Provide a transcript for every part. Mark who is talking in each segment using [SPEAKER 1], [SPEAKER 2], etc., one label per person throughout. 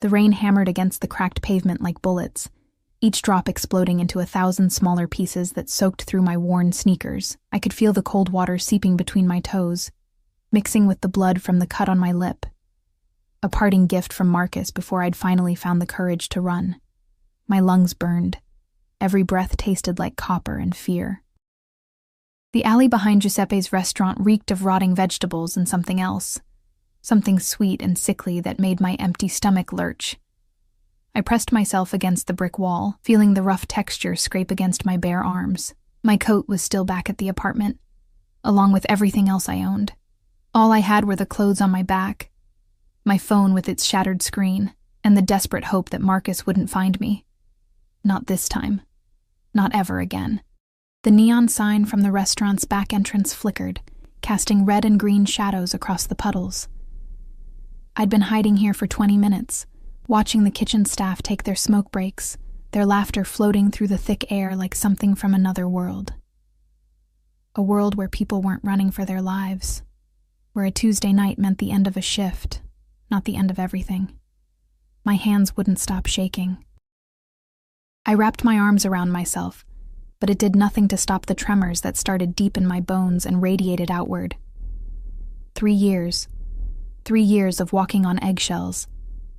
[SPEAKER 1] The rain hammered against the cracked pavement like bullets, each drop exploding into 1,000 smaller pieces that soaked through my worn sneakers. I could feel the cold water seeping between my toes, mixing with the blood from the cut on my lip. A parting gift from Marcus before I'd finally found the courage to run. My lungs burned. Every breath tasted like copper and fear. The alley behind Giuseppe's restaurant reeked of rotting vegetables and something else. Something sweet and sickly that made my empty stomach lurch. I pressed myself against the brick wall, feeling the rough texture scrape against my bare arms. My coat was still back at the apartment, along with everything else I owned. All I had were the clothes on my back, my phone with its shattered screen, and the desperate hope that Marcus wouldn't find me. Not this time. Not ever again. The neon sign from the restaurant's back entrance flickered, casting red and green shadows across the puddles. I'd been hiding here for 20 minutes, watching the kitchen staff take their smoke breaks, their laughter floating through the thick air like something from another world. A world where people weren't running for their lives, where a Tuesday night meant the end of a shift, not the end of everything. My hands wouldn't stop shaking. I wrapped my arms around myself, but it did nothing to stop the tremors that started deep in my bones and radiated outward. 3 years. 3 years of walking on eggshells,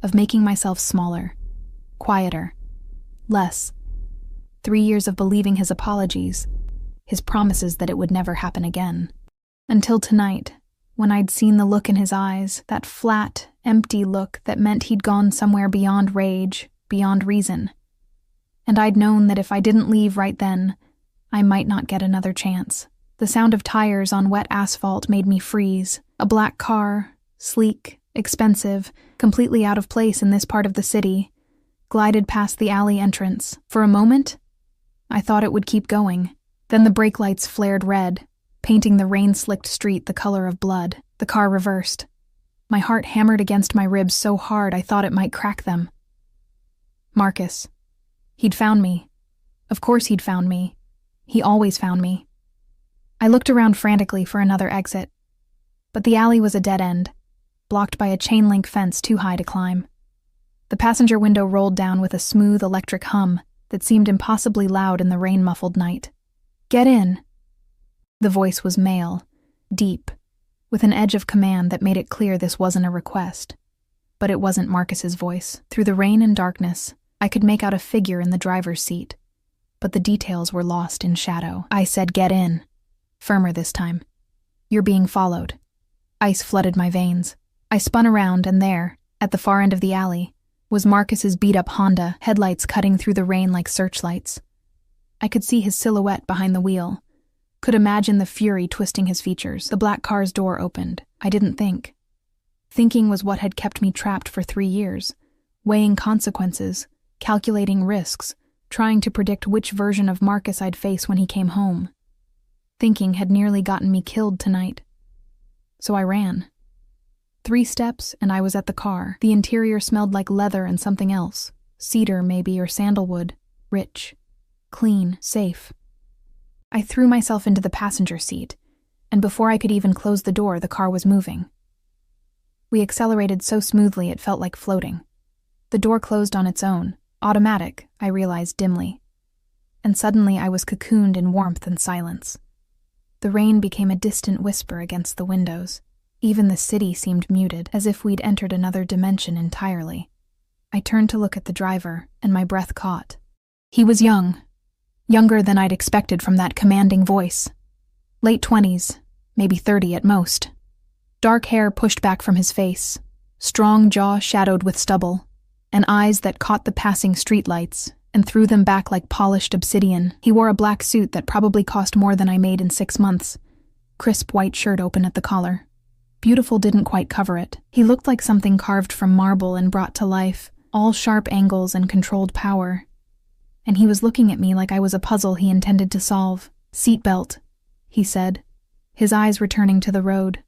[SPEAKER 1] of making myself smaller, quieter, less. 3 years of believing his apologies, his promises that it would never happen again. Until tonight, when I'd seen the look in his eyes, that flat, empty look that meant he'd gone somewhere beyond rage, beyond reason. And I'd known that if I didn't leave right then, I might not get another chance. The sound of tires on wet asphalt made me freeze. A black car, sleek, expensive, completely out of place in this part of the city, glided past the alley entrance. For a moment, I thought it would keep going. Then the brake lights flared red, painting the rain-slicked street the color of blood. The car reversed. My heart hammered against my ribs so hard I thought it might crack them. Marcus. He'd found me. Of course he'd found me. He always found me. I looked around frantically for another exit, but the alley was a dead end, blocked by a chain-link fence too high to climb. The passenger window rolled down with a smooth electric hum that seemed impossibly loud in the rain-muffled night. "Get in." The voice was male, deep, with an edge of command that made it clear this wasn't a request. But it wasn't Marcus's voice. Through the rain and darkness, I could make out a figure in the driver's seat, but the details were lost in shadow. I said, "Get in." Firmer this time. "You're being followed." Ice flooded my veins. I spun around, and there, at the far end of the alley, was Marcus's beat-up Honda, headlights cutting through the rain like searchlights. I could see his silhouette behind the wheel, could imagine the fury twisting his features. The black car's door opened. I didn't think. Thinking was what had kept me trapped for 3 years, weighing consequences, calculating risks, trying to predict which version of Marcus I'd face when he came home. Thinking had nearly gotten me killed tonight. So I ran. 3 steps, and I was at the car. The interior smelled like leather and something else. Cedar, maybe, or sandalwood. Rich. Clean. Safe. I threw myself into the passenger seat, and before I could even close the door, the car was moving. We accelerated so smoothly it felt like floating. The door closed on its own. Automatic, I realized dimly. And suddenly I was cocooned in warmth and silence. The rain became a distant whisper against the windows. Even the city seemed muted, as if we'd entered another dimension entirely. I turned to look at the driver, and my breath caught. He was young. Younger than I'd expected from that commanding voice. Late 20s, maybe 30 at most. Dark hair pushed back from his face, strong jaw shadowed with stubble, and eyes that caught the passing streetlights and threw them back like polished obsidian. He wore a black suit that probably cost more than I made in 6 months. Crisp white shirt open at the collar. Beautiful didn't quite cover it. He looked like something carved from marble and brought to life, all sharp angles and controlled power. And he was looking at me like I was a puzzle he intended to solve. "Seatbelt," he said, his eyes returning to the road.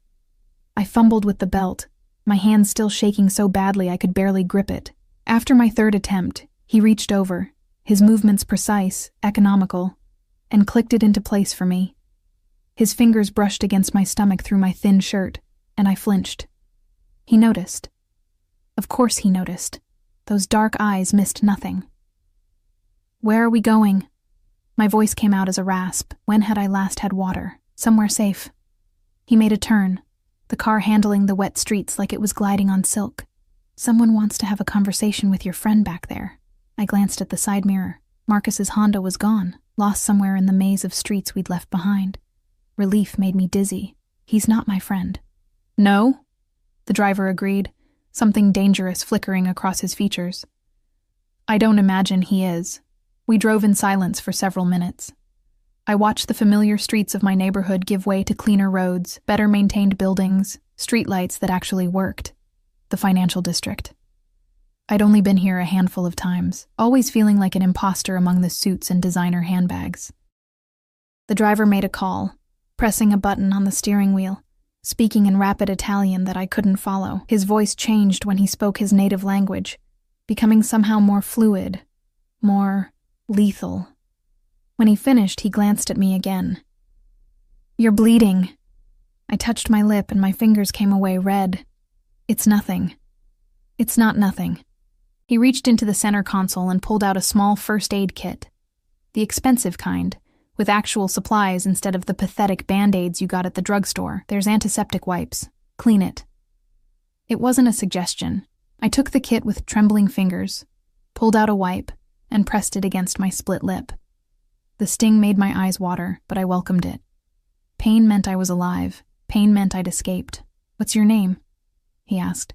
[SPEAKER 1] I fumbled with the belt, my hand still shaking so badly I could barely grip it. After my 3rd attempt, he reached over, his movements precise, economical, and clicked it into place for me. His fingers brushed against my stomach through my thin shirt, and I flinched. He noticed. Of course he noticed. Those dark eyes missed nothing. "Where are we going?" My voice came out as a rasp. When had I last had water? Somewhere safe. He made a turn, the car handling the wet streets like it was gliding on silk. "Someone wants to have a conversation with your friend back there." I glanced at the side mirror. Marcus's Honda was gone, lost somewhere in the maze of streets we'd left behind. Relief made me dizzy. He's not my friend. "No?" The driver agreed, something dangerous flickering across his features. "I don't imagine he is." We drove in silence for several minutes. I watched the familiar streets of my neighborhood give way to cleaner roads, better-maintained buildings, streetlights that actually worked. The financial district. I'd only been here a handful of times, always feeling like an imposter among the suits and designer handbags. The driver made a call, pressing a button on the steering wheel, speaking in rapid Italian that I couldn't follow. His voice changed when he spoke his native language, becoming somehow more fluid, more lethal. When he finished, he glanced at me again. "You're bleeding." I touched my lip and my fingers came away red. "It's nothing." "It's not nothing." He reached into the center console and pulled out a small first aid kit. The expensive kind, with actual supplies instead of the pathetic Band-Aids you got at the drugstore. "There's antiseptic wipes. Clean it." It wasn't a suggestion. I took the kit with trembling fingers, pulled out a wipe, and pressed it against my split lip. The sting made my eyes water, but I welcomed it. Pain meant I was alive. Pain meant I'd escaped. "What's your name?" he asked.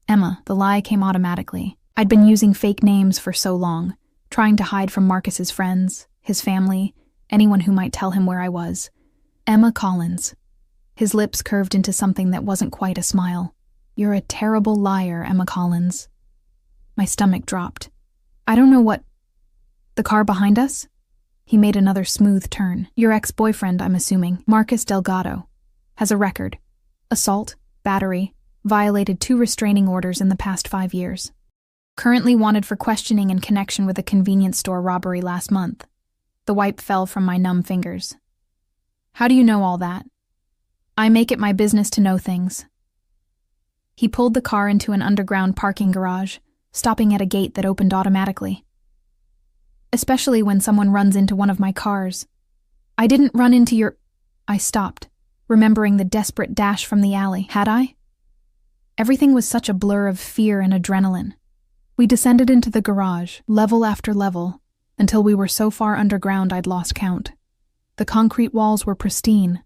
[SPEAKER 1] "Emma." The lie came automatically. I'd been using fake names for so long, trying to hide from Marcus's friends, his family, anyone who might tell him where I was. "Emma Collins." His lips curved into something that wasn't quite a smile. "You're a terrible liar, Emma Collins." My stomach dropped. "I don't know what—" "The car behind us?" He made another smooth turn. "Your ex-boyfriend, I'm assuming, Marcus Delgado, has a record. Assault, battery, violated 2 restraining orders in the past 5 years. Currently wanted for questioning in connection with a convenience store robbery last month." The wipe fell from my numb fingers. "How do you know all that?" "I make it my business to know things." He pulled the car into an underground parking garage, stopping at a gate that opened automatically. "Especially when someone runs into one of my cars." "I didn't run into your—" I stopped, remembering the desperate dash from the alley. Had I? Everything was such a blur of fear and adrenaline. We descended into the garage, level after level, until we were so far underground I'd lost count. The concrete walls were pristine,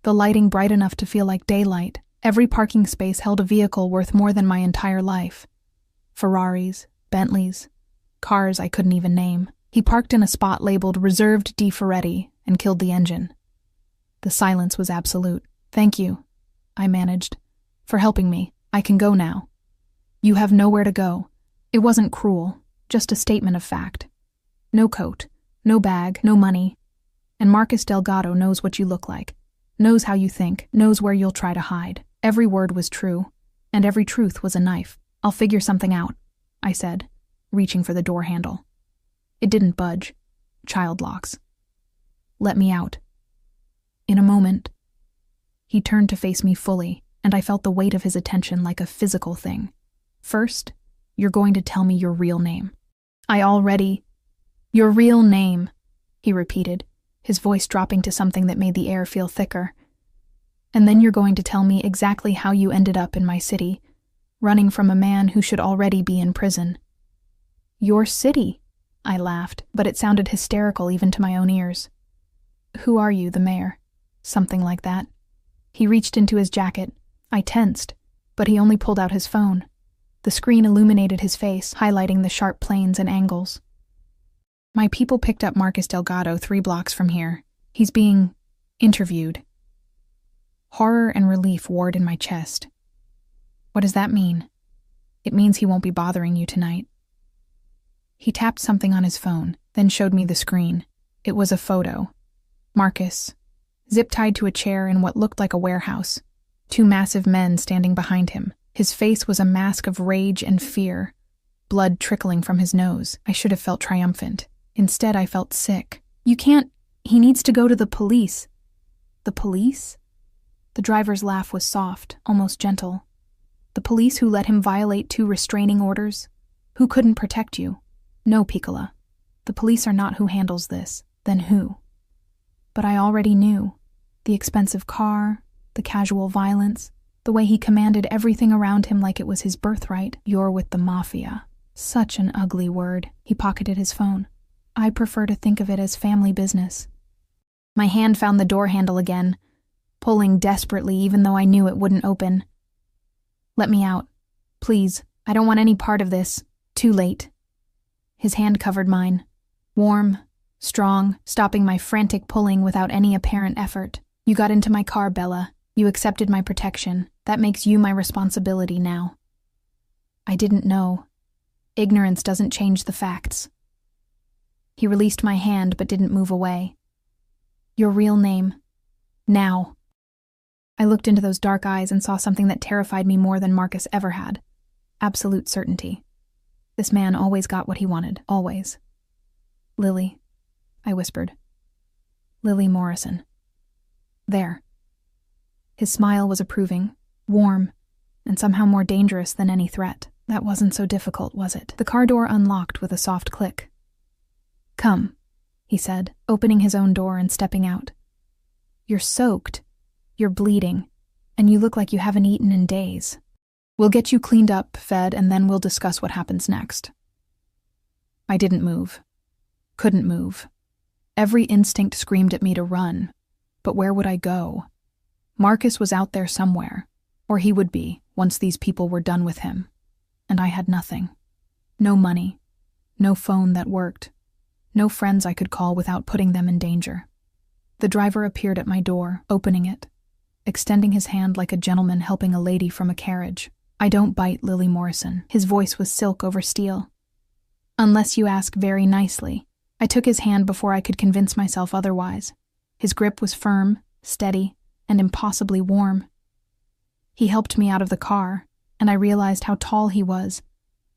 [SPEAKER 1] the lighting bright enough to feel like daylight. Every parking space held a vehicle worth more than my entire life. Ferraris, Bentleys, cars I couldn't even name. He parked in a spot labeled Reserved di Ferretti and killed the engine. The silence was absolute. "Thank you," I managed, "for helping me. I can go now." "You have nowhere to go." It wasn't cruel, just a statement of fact. No coat, no bag, no money. And Marcus Delgado knows what you look like, knows how you think, knows where you'll try to hide. Every word was true, and every truth was a knife. "I'll figure something out," I said, reaching for the door handle. It didn't budge. Child locks. "Let me out." In a moment, he turned to face me fully, and I felt the weight of his attention like a physical thing. "First, you're going to tell me your real name." "Your real name," he repeated, his voice dropping to something that made the air feel thicker. "And then you're going to tell me exactly how you ended up in my city, running from a man who should already be in prison." "Your city?" I laughed, but it sounded hysterical even to my own ears. "Who are you, the mayor?" Something like that. He reached into his jacket. I tensed, but he only pulled out his phone. The screen illuminated his face, highlighting the sharp planes and angles. "My people picked up Marcus Delgado 3 blocks from here. He's being interviewed." Horror and relief warred in my chest. "What does that mean?" "It means he won't be bothering you tonight." He tapped something on his phone, then showed me the screen. It was a photo. Marcus, zip-tied to a chair in what looked like a warehouse. 2 massive men standing behind him. His face was a mask of rage and fear, blood trickling from his nose. I should have felt triumphant. Instead, I felt sick. "You can't— he needs to go to the police." "The police?" The driver's laugh was soft, almost gentle. "The police who let him violate 2 restraining orders? Who couldn't protect you? No, Piccola. The police are not who handles this. Then who? But I already knew. The expensive car, the casual violence, the way he commanded everything around him like it was his birthright. You're with the Mafia. Such an ugly word. He pocketed his phone. I prefer to think of it as family business. My hand found the door handle again, pulling desperately even though I knew it wouldn't open. Let me out. Please, I don't want any part of this. Too late. His hand covered mine. Warm, strong, stopping my frantic pulling without any apparent effort. You got into my car, Bella. You accepted my protection. That makes you my responsibility now. I didn't know. Ignorance doesn't change the facts. He released my hand but didn't move away. Your real name. Now. I looked into those dark eyes and saw something that terrified me more than Marcus ever had. Absolute certainty. This man always got what he wanted. Always. Lily, I whispered. Lily Morrison. There. His smile was approving, warm, and somehow more dangerous than any threat. That wasn't so difficult, was it? The car door unlocked with a soft click. Come, he said, opening his own door and stepping out. You're soaked, you're bleeding, and you look like you haven't eaten in days. We'll get you cleaned up, fed, and then we'll discuss what happens next. I didn't move. Couldn't move. Every instinct screamed at me to run, but where would I go? Marcus was out there somewhere, or he would be once these people were done with him. And I had nothing. No money. No phone that worked. No friends I could call without putting them in danger. The driver appeared at my door, opening it, extending his hand like a gentleman helping a lady from a carriage. I don't bite, Lily Morrison. His voice was silk over steel. Unless you ask very nicely. I took his hand before I could convince myself otherwise. His grip was firm, steady, and impossibly warm. He helped me out of the car, and I realized how tall he was.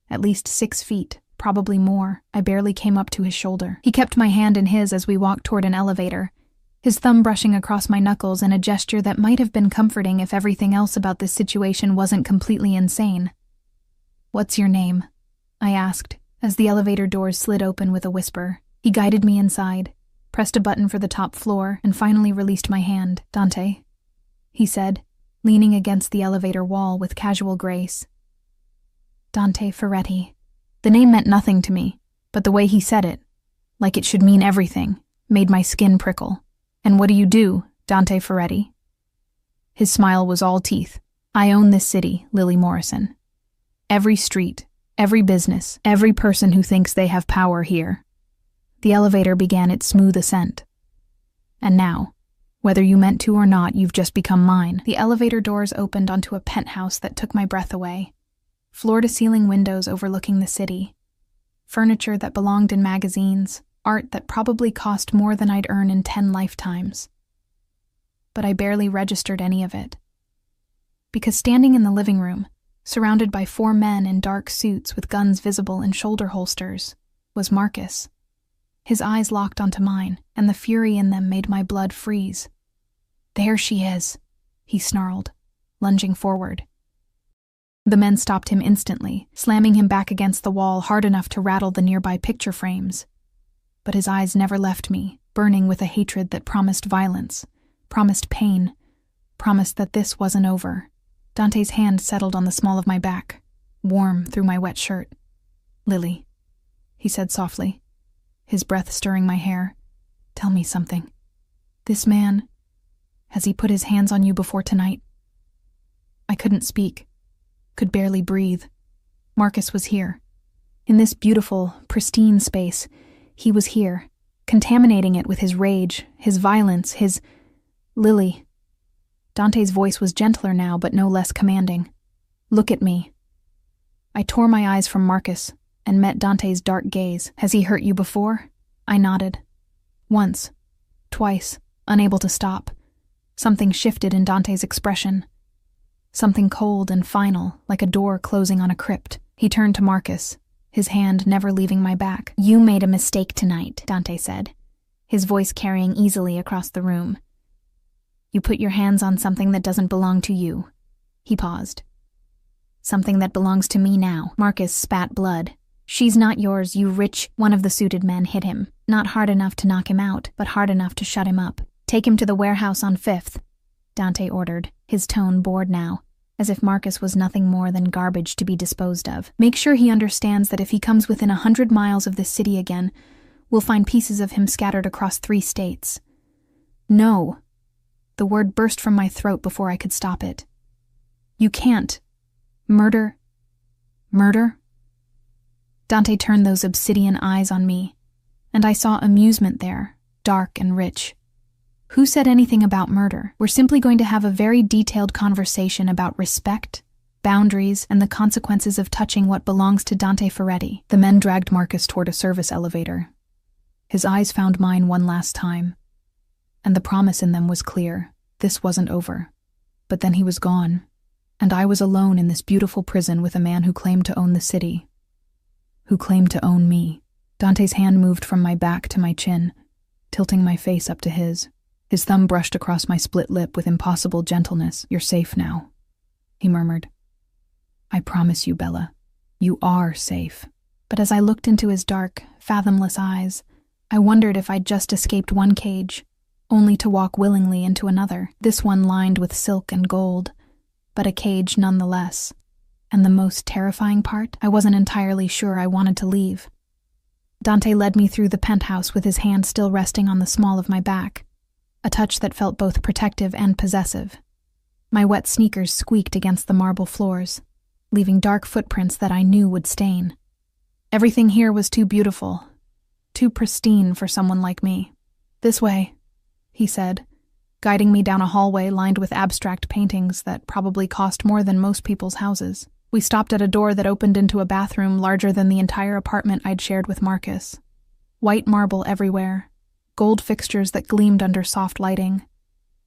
[SPEAKER 1] At least 6 feet, probably more. I barely came up to his shoulder. He kept my hand in his as we walked toward an elevator, his thumb brushing across my knuckles in a gesture that might have been comforting if everything else about this situation wasn't completely insane. What's your name? I asked, as the elevator doors slid open with a whisper. He guided me inside, pressed a button for the top floor, and finally released my hand. Dante, he said, leaning against the elevator wall with casual grace. Dante Ferretti. The name meant nothing to me, but the way he said it, like it should mean everything, made my skin prickle. And what do you do, Dante Ferretti? His smile was all teeth. I own this city, Lily Morrison. Every street, every business, every person who thinks they have power here. The elevator began its smooth ascent. And now, whether you meant to or not, you've just become mine. The elevator doors opened onto a penthouse that took my breath away. Floor-to-ceiling windows overlooking the city. Furniture that belonged in magazines. Art that probably cost more than I'd earn in 10 lifetimes. But I barely registered any of it. Because standing in the living room, surrounded by 4 men in dark suits with guns visible in shoulder holsters, was Marcus. His eyes locked onto mine, and the fury in them made my blood freeze. There she is, he snarled, lunging forward. The men stopped him instantly, slamming him back against the wall hard enough to rattle the nearby picture frames. But his eyes never left me, burning with a hatred that promised violence, promised pain, promised that this wasn't over. Dante's hand settled on the small of my back, warm through my wet shirt. Lily, he said softly, his breath stirring my hair. Tell me something. This man, has he put his hands on you before tonight? I couldn't speak, could barely breathe. Marcus was here. In this beautiful, pristine space, he was here, contaminating it with his rage, his violence, his... Lily. Dante's voice was gentler now, but no less commanding. Look at me. I tore my eyes from Marcus and met Dante's dark gaze. Has he hurt you before? I nodded. Once. Twice, unable to stop. Something shifted in Dante's expression. Something cold and final, like a door closing on a crypt. He turned to Marcus, his hand never leaving my back. You made a mistake tonight, Dante said, his voice carrying easily across the room. You put your hands on something that doesn't belong to you. He paused. Something that belongs to me now. Marcus spat blood, "She's not yours, you rich—" One of the suited men hit him, not hard enough to knock him out, but hard enough to shut him up. "Take him to the warehouse on 5th, Dante ordered, his tone bored now, as if Marcus was nothing more than garbage to be disposed of. "Make sure he understands that if he comes within 100 miles of this city again, we'll find pieces of him scattered across 3 states. No." The word burst from my throat before I could stop it. "You can't. Murder? Murder?" Dante turned those obsidian eyes on me, and I saw amusement there, dark and rich. "Who said anything about murder? We're simply going to have a very detailed conversation about respect, boundaries, and the consequences of touching what belongs to Dante Ferretti." The men dragged Marcus toward a service elevator. His eyes found mine one last time, and the promise in them was clear. This wasn't over. But then he was gone, and I was alone in this beautiful prison with a man who claimed to own the city, who claimed to own me. Dante's hand moved from my back to my chin, tilting my face up to his. His thumb brushed across my split lip with impossible gentleness. "You're safe now," he murmured. "I promise you, Bella, you are safe." But as I looked into his dark, fathomless eyes, I wondered if I'd just escaped one cage, only to walk willingly into another, this one lined with silk and gold, but a cage nonetheless. And the most terrifying part, I wasn't entirely sure I wanted to leave. Dante led me through the penthouse with his hand still resting on the small of my back, a touch that felt both protective and possessive. My wet sneakers squeaked against the marble floors, leaving dark footprints that I knew would stain. Everything here was too beautiful, too pristine for someone like me. "This way," he said, guiding me down a hallway lined with abstract paintings that probably cost more than most people's houses. We stopped at a door that opened into a bathroom larger than the entire apartment I'd shared with Marcus. White marble everywhere, gold fixtures that gleamed under soft lighting,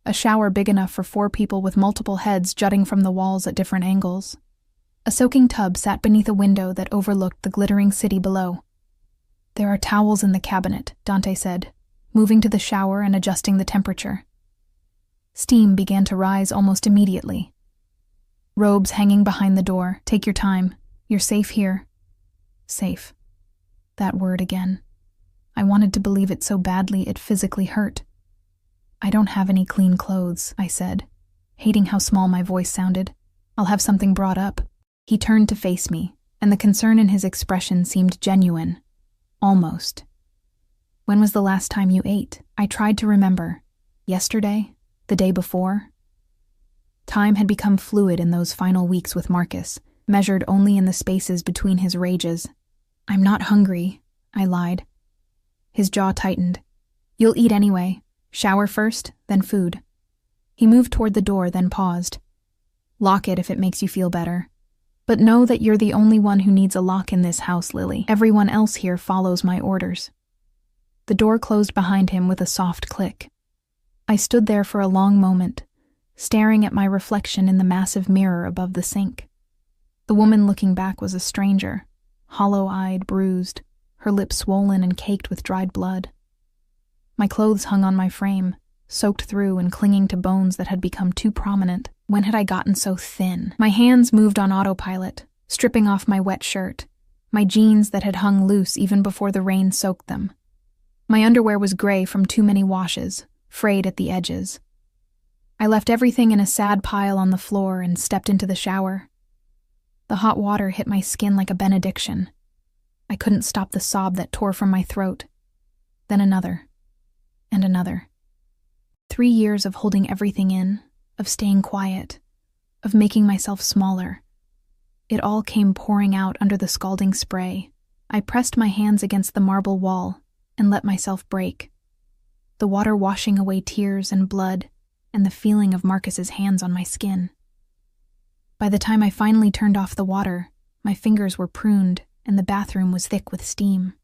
[SPEAKER 1] a shower big enough for 4 people with multiple heads jutting from the walls at different angles. A soaking tub sat beneath a window that overlooked the glittering city below. "There are towels in the cabinet," Dante said, moving to the shower and adjusting the temperature. Steam began to rise almost immediately. Robes hanging behind the door. "Take your time. You're safe here." Safe. That word again. I wanted to believe it so badly it physically hurt. "I don't have any clean clothes," I said, hating how small my voice sounded. "I'll have something brought up." He turned to face me, and the concern in his expression seemed genuine. Almost. "When was the last time you ate?" I tried to remember. Yesterday? The day before? Time had become fluid in those final weeks with Marcus, measured only in the spaces between his rages. "I'm not hungry," I lied. His jaw tightened. "You'll eat anyway. Shower first, then food." He moved toward the door, then paused. "Lock it if it makes you feel better. But know that you're the only one who needs a lock in this house, Lily. Everyone else here follows my orders." The door closed behind him with a soft click. I stood there for a long moment, staring at my reflection in the massive mirror above the sink. The woman looking back was a stranger, hollow-eyed, bruised, her lips swollen and caked with dried blood. My clothes hung on my frame, soaked through and clinging to bones that had become too prominent. When had I gotten so thin? My hands moved on autopilot, stripping off my wet shirt, my jeans that had hung loose even before the rain soaked them. My underwear was gray from too many washes, frayed at the edges. I left everything in a sad pile on the floor and stepped into the shower. The hot water hit my skin like a benediction. I couldn't stop the sob that tore from my throat. Then another. And another. 3 years of holding everything in, of staying quiet, of making myself smaller. It all came pouring out under the scalding spray. I pressed my hands against the marble wall and let myself break. The water washing away tears and blood, and the feeling of Marcus's hands on my skin. By the time I finally turned off the water, my fingers were pruned and the bathroom was thick with steam.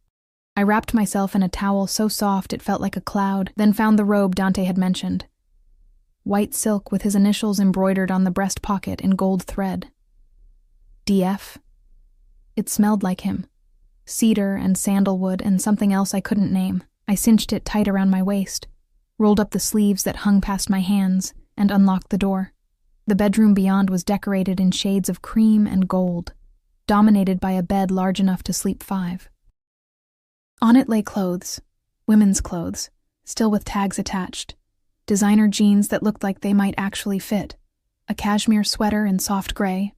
[SPEAKER 1] I wrapped myself in a towel so soft it felt like a cloud, then found the robe Dante had mentioned. White silk with his initials embroidered on the breast pocket in gold thread. DF. It smelled like him. Cedar and sandalwood and something else I couldn't name. I cinched it tight around my waist, rolled up the sleeves that hung past my hands, and unlocked the door. The bedroom beyond was decorated in shades of cream and gold. dominated by a bed large enough to sleep 5. On it lay clothes, women's clothes, still with tags attached, designer jeans that looked like they might actually fit, a cashmere sweater in soft gray,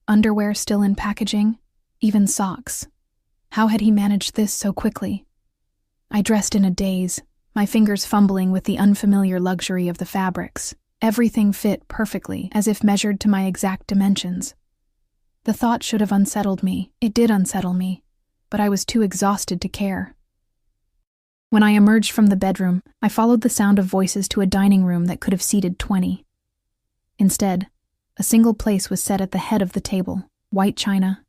[SPEAKER 1] underwear still in packaging, even socks. How had he managed this so quickly? I dressed in a daze, my fingers fumbling with the unfamiliar luxury of the fabrics. Everything fit perfectly, as if measured to my exact dimensions. The thought should have unsettled me. It did unsettle me, but I was too exhausted to care. When I emerged from the bedroom, I followed the sound of voices to a dining room that could have seated 20. Instead, a single place was set at the head of the table: white china,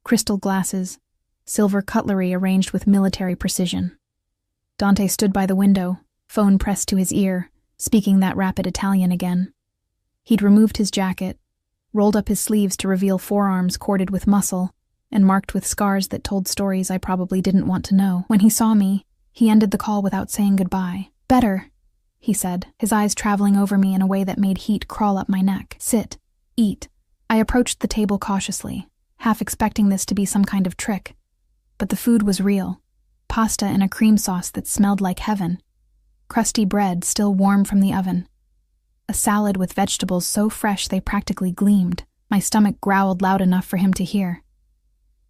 [SPEAKER 1] crystal glasses, silver cutlery arranged with military precision. Dante stood by the window, phone pressed to his ear, speaking that rapid Italian again. He'd removed his jacket, rolled up his sleeves to reveal forearms corded with muscle and marked with scars that told stories I probably didn't want to know. When he saw me, he ended the call without saying goodbye. "Better," he said, his eyes traveling over me in a way that made heat crawl up my neck. "Sit. Eat." I approached the table cautiously, half expecting this to be some kind of trick. But the food was real. Pasta in a cream sauce that smelled like heaven. Crusty bread still warm from the oven. A salad with vegetables so fresh they practically gleamed. My stomach growled loud enough for him to hear.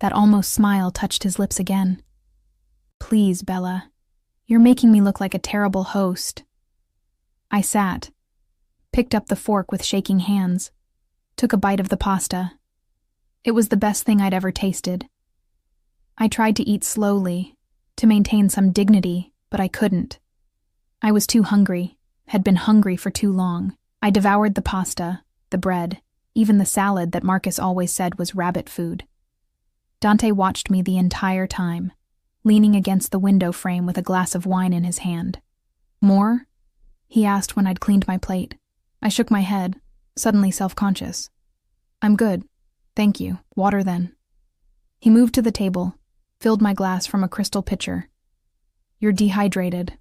[SPEAKER 1] That almost smile touched his lips again. "Please, Bella. You're making me look like a terrible host." I sat, picked up the fork with shaking hands, took a bite of the pasta. It was the best thing I'd ever tasted. I tried to eat slowly, to maintain some dignity, but I couldn't. I was too hungry, had been hungry for too long. I devoured the pasta, the bread, even the salad that Marcus always said was rabbit food. Dante watched me the entire time, leaning against the window frame with a glass of wine in his hand. "More?" he asked when I'd cleaned my plate. I shook my head, suddenly self-conscious. "I'm good. Thank you. Water then." He moved to the table, filled my glass from a crystal pitcher. "You're dehydrated."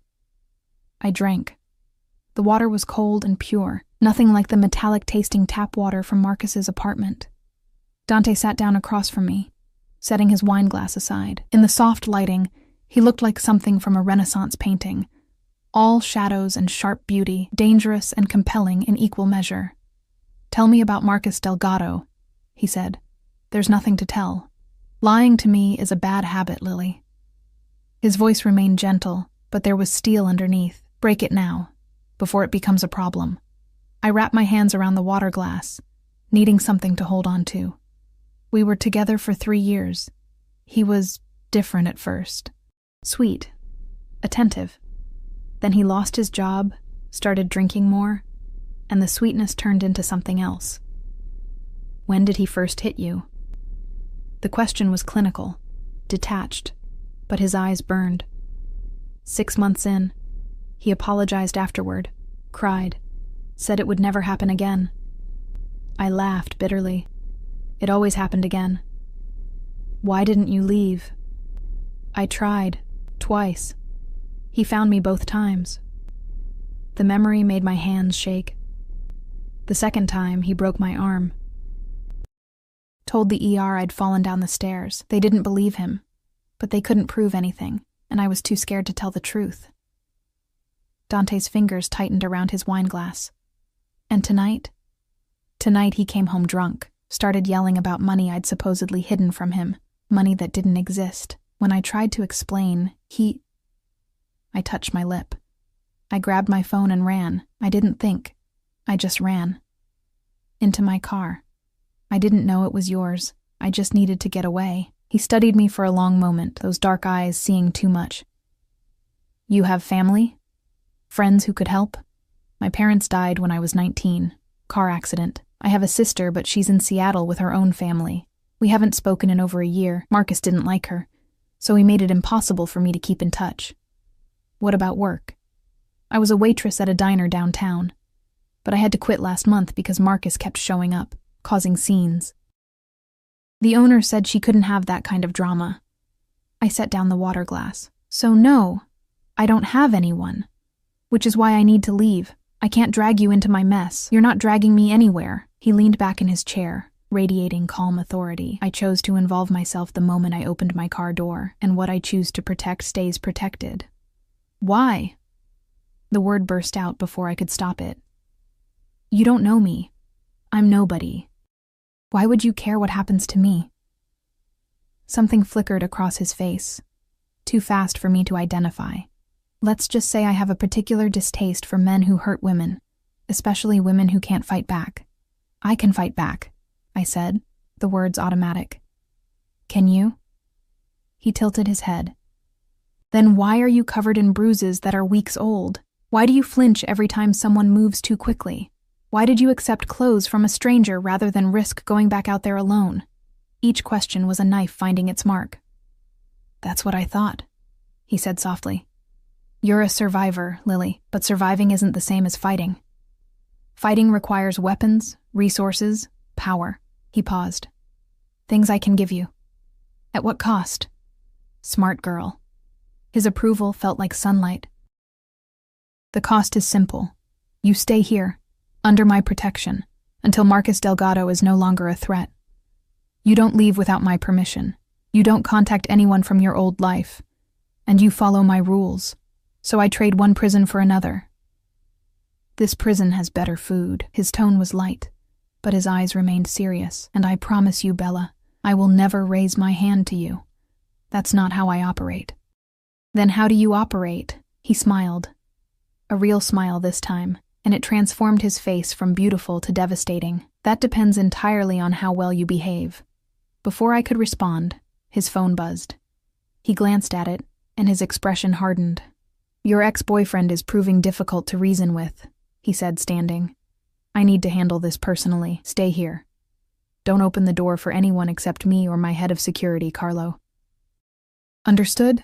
[SPEAKER 1] I drank. The water was cold and pure, nothing like the metallic-tasting tap water from Marcus's apartment. Dante sat down across from me, setting his wine glass aside. In the soft lighting, he looked like something from a Renaissance painting. All shadows and sharp beauty, dangerous and compelling in equal measure. "Tell me about Marcus Delgado," he said. "There's nothing to tell. Lying to me is a bad habit, Lily." His voice remained gentle, but there was steel underneath. "Break it now, before it becomes a problem." I wrapped my hands around the water glass, needing something to hold on to. We were together for 3 years. He was different at first. Sweet, attentive. Then he lost his job, started drinking more, and the sweetness turned into something else. "When did he first hit you?" The question was clinical, detached, but his eyes burned. 6 months in. He apologized afterward, cried, said it would never happen again. I laughed bitterly. It always happened again. "Why didn't you leave?" "I tried, twice. He found me both times." The memory made my hands shake. The second time, he broke my arm. Told the ER I'd fallen down the stairs. They didn't believe him, but they couldn't prove anything, and I was too scared to tell the truth. Dante's fingers tightened around his wine glass. "And tonight?" "Tonight he came home drunk, started yelling about money I'd supposedly hidden from him, money that didn't exist. When I tried to explain, I touched my lip. I grabbed my phone and ran. I didn't think. I just ran. Into my car. I didn't know it was yours. I just needed to get away." He studied me for a long moment, those dark eyes seeing too much. "You have family? Friends who could help?" "My parents died when I was 19. Car accident. I have a sister, but she's in Seattle with her own family. We haven't spoken in over a year. Marcus didn't like her, so he made it impossible for me to keep in touch." "What about work?" "I was a waitress at a diner downtown, but I had to quit last month because Marcus kept showing up, causing scenes. The owner said she couldn't have that kind of drama." I set down the water glass. "So no, I don't have anyone. Which is why I need to leave. I can't drag you into my mess. You're not dragging me anywhere." He leaned back in his chair, radiating calm authority. I chose to involve myself the moment I opened my car door, and what I choose to protect stays protected. Why? The word burst out before I could stop it. You don't know me. I'm nobody. Why would you care what happens to me? Something flickered across his face, too fast for me to identify. Let's just say I have a particular distaste for men who hurt women, especially women who can't fight back. I can fight back, I said, the words automatic. Can you? He tilted his head. Then why are you covered in bruises that are weeks old? Why do you flinch every time someone moves too quickly? Why did you accept clothes from a stranger rather than risk going back out there alone? Each question was a knife finding its mark. That's what I thought, he said softly. You're a survivor, Lily, but surviving isn't the same as fighting. Fighting requires weapons, resources, power. He paused. Things I can give you. At what cost? Smart girl. His approval felt like sunlight. The cost is simple. You stay here, under my protection, until Marcus Delgado is no longer a threat. You don't leave without my permission. You don't contact anyone from your old life. And you follow my rules. So I trade one prison for another. This prison has better food. His tone was light, but his eyes remained serious. And I promise you, Bella, I will never raise my hand to you. That's not how I operate. Then how do you operate? He smiled. A real smile this time, and it transformed his face from beautiful to devastating. That depends entirely on how well you behave. Before I could respond, his phone buzzed. He glanced at it, and his expression hardened. Your ex-boyfriend is proving difficult to reason with, he said, standing. I need to handle this personally. Stay here. Don't open the door for anyone except me or my head of security, Carlo. Understood?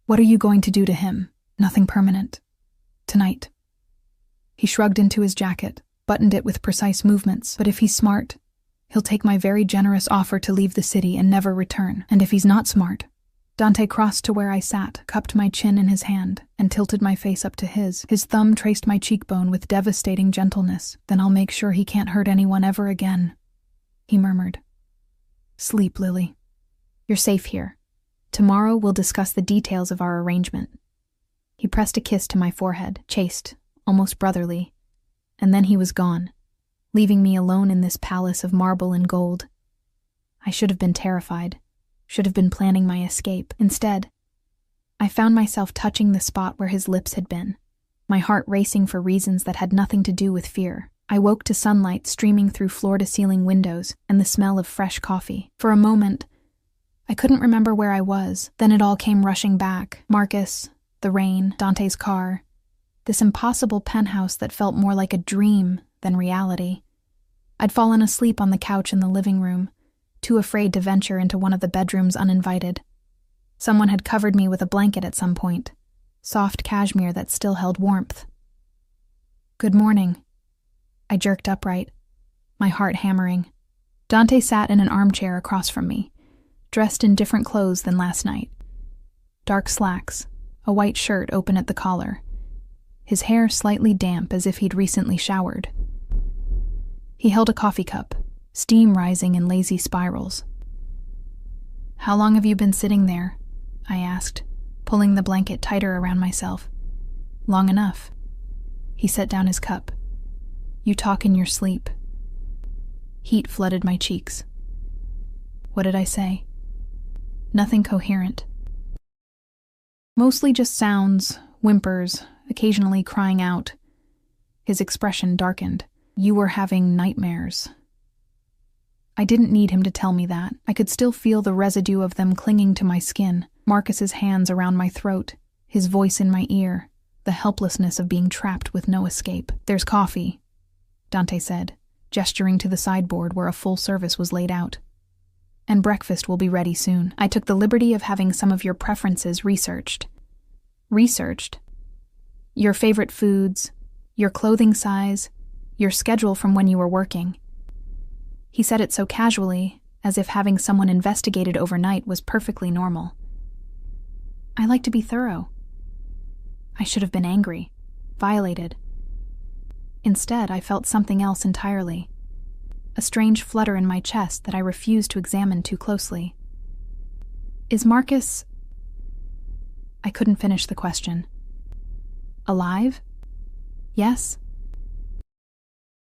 [SPEAKER 1] What are you going to do to him? Nothing permanent. Tonight. He shrugged into his jacket, buttoned it with precise movements. But if he's smart, he'll take my very generous offer to leave the city and never return. And if he's not smart, Dante crossed to where I sat, cupped my chin in his hand, and tilted my face up to his. His thumb traced my cheekbone with devastating gentleness. Then I'll make sure he can't hurt anyone ever again, he murmured. Sleep, Lily. You're safe here. Tomorrow we'll discuss the details of our arrangement. He pressed a kiss to my forehead, chaste, almost brotherly, and then he was gone, leaving me alone in this palace of marble and gold. I should have been terrified, should have been planning my escape. Instead, I found myself touching the spot where his lips had been, my heart racing for reasons that had nothing to do with fear. I woke to sunlight streaming through floor-to-ceiling windows and the smell of fresh coffee. For a moment, I couldn't remember where I was. Then it all came rushing back. Marcus, the rain, Dante's car, this impossible penthouse that felt more like a dream than reality. I'd fallen asleep on the couch in the living room, too afraid to venture into one of the bedrooms uninvited. Someone had covered me with a blanket at some point, soft cashmere that still held warmth. Good morning. I jerked upright, my heart hammering. Dante sat in an armchair across from me, dressed in different clothes than last night. Dark slacks, a white shirt open at the collar, his hair slightly damp as if he'd recently showered. He held a coffee cup, steam rising in lazy spirals. How long have you been sitting there? I asked, pulling the blanket tighter around myself. Long enough. He set down his cup. You talk in your sleep. Heat flooded my cheeks. What did I say? Nothing coherent. Mostly just sounds, whimpers, occasionally crying out. His expression darkened. You were having nightmares. I didn't need him to tell me that. I could still feel the residue of them clinging to my skin, Marcus's hands around my throat, his voice in my ear, the helplessness of being trapped with no escape. There's coffee, Dante said, gesturing to the sideboard where a full service was laid out. And breakfast will be ready soon. I took the liberty of having some of your preferences researched. Researched? Your favorite foods, your clothing size, your schedule from when you were working. He said it so casually, as if having someone investigated overnight was perfectly normal. I like to be thorough. I should have been angry, violated. Instead, I felt something else entirely. a strange flutter in my chest that I refused to examine too closely. Is Marcus... I couldn't finish the question. Alive? Yes.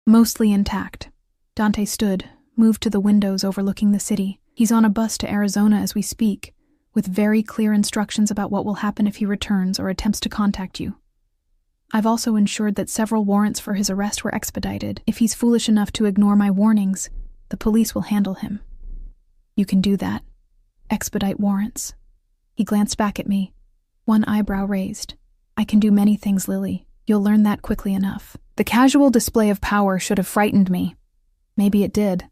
[SPEAKER 1] Mostly intact. Dante stood, moved to the windows overlooking the city. He's on a bus to Arizona as we speak, with very clear instructions about what will happen if he returns or attempts to contact you. I've also ensured that several warrants for his arrest were expedited. If he's foolish enough to ignore my warnings, the police will handle him. You can do that. Expedite warrants. He glanced back at me, one eyebrow raised. I can do many things, Lily. You'll learn that quickly enough. The casual display of power should have frightened me. Maybe it did.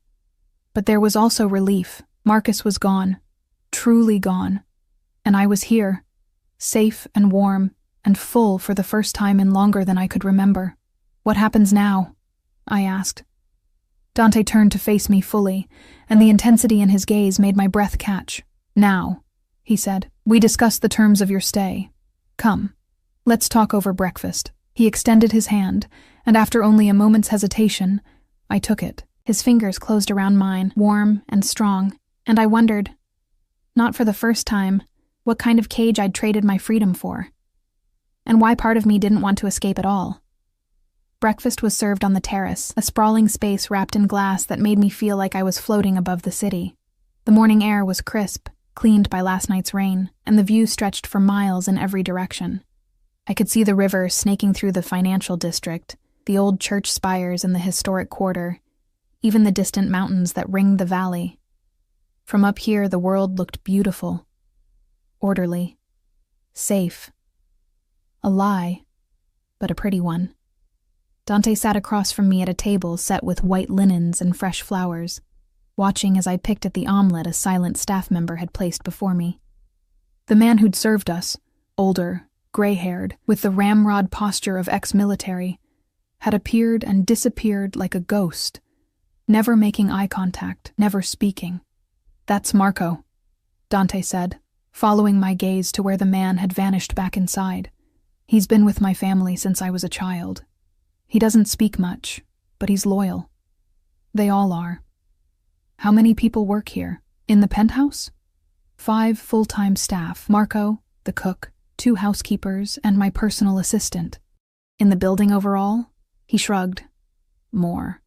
[SPEAKER 1] But there was also relief. Marcus was gone. Truly gone. And I was here, safe and warm and full for the first time in longer than I could remember. What happens now? I asked. Dante turned to face me fully, and the intensity in his gaze made my breath catch. Now, he said, we discuss the terms of your stay. Come, let's talk over breakfast. He extended his hand, and after only a moment's hesitation, I took it. His fingers closed around mine, warm and strong, and I wondered, not for the first time, what kind of cage I'd traded my freedom for, and why part of me didn't want to escape at all. Breakfast was served on the terrace, a sprawling space wrapped in glass that made me feel like I was floating above the city. The morning air was crisp, cleaned by last night's rain, and the view stretched for miles in every direction. I could see the river snaking through the financial district, the old church spires in the historic quarter, even the distant mountains that ringed the valley. From up here, the world looked beautiful, orderly, safe. A lie, but a pretty one. Dante sat across from me at a table set with white linens and fresh flowers, watching as I picked at the omelet a silent staff member had placed before me. The man who'd served us, older, gray-haired, with the ramrod posture of ex-military, had appeared and disappeared like a ghost, never making eye contact, never speaking. That's Marco, Dante said, following my gaze to where the man had vanished back inside. He's been with my family since I was a child. He doesn't speak much, but he's loyal. They all are. How many people work here? In the penthouse? 5 full-time staff. Marco, the cook, 2 housekeepers, and my personal assistant. In the building overall? He shrugged. More.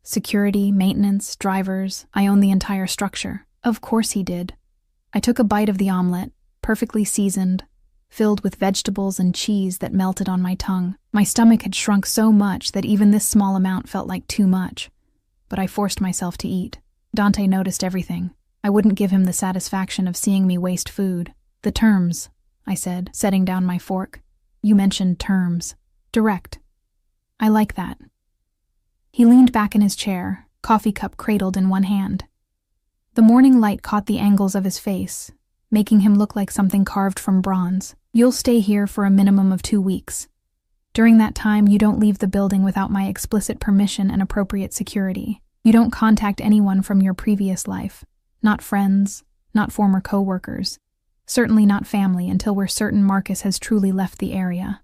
[SPEAKER 1] Security, maintenance, drivers. I own the entire structure. Of course he did. I took a bite of the omelet, perfectly seasoned, filled with vegetables and cheese that melted on my tongue. My stomach had shrunk so much that even this small amount felt like too much, but I forced myself to eat. Dante noticed everything. I wouldn't give him the satisfaction of seeing me waste food. The terms, I said, setting down my fork. You mentioned terms. Direct. I like that. He leaned back in his chair, coffee cup cradled in one hand. The morning light caught the angles of his face, making him look like something carved from bronze. You'll stay here for a minimum of 2 weeks. During that time, you don't leave the building without my explicit permission and appropriate security. You don't contact anyone from your previous life. Not friends, not former co-workers. Certainly not family until we're certain Marcus has truly left the area.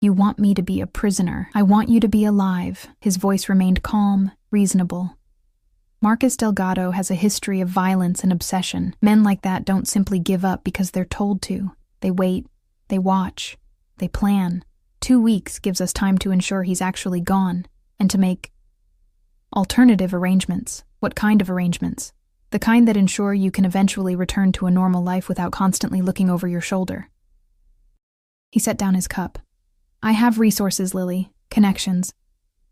[SPEAKER 1] You want me to be a prisoner. I want you to be alive. His voice remained calm, reasonable. Marcus Delgado has a history of violence and obsession. Men like that don't simply give up because they're told to. They wait, they watch, they plan. 2 weeks gives us time to ensure he's actually gone, and to make alternative arrangements. What kind of arrangements? The kind that ensure you can eventually return to a normal life without constantly looking over your shoulder. He set down his cup. I have resources, Lily, connections.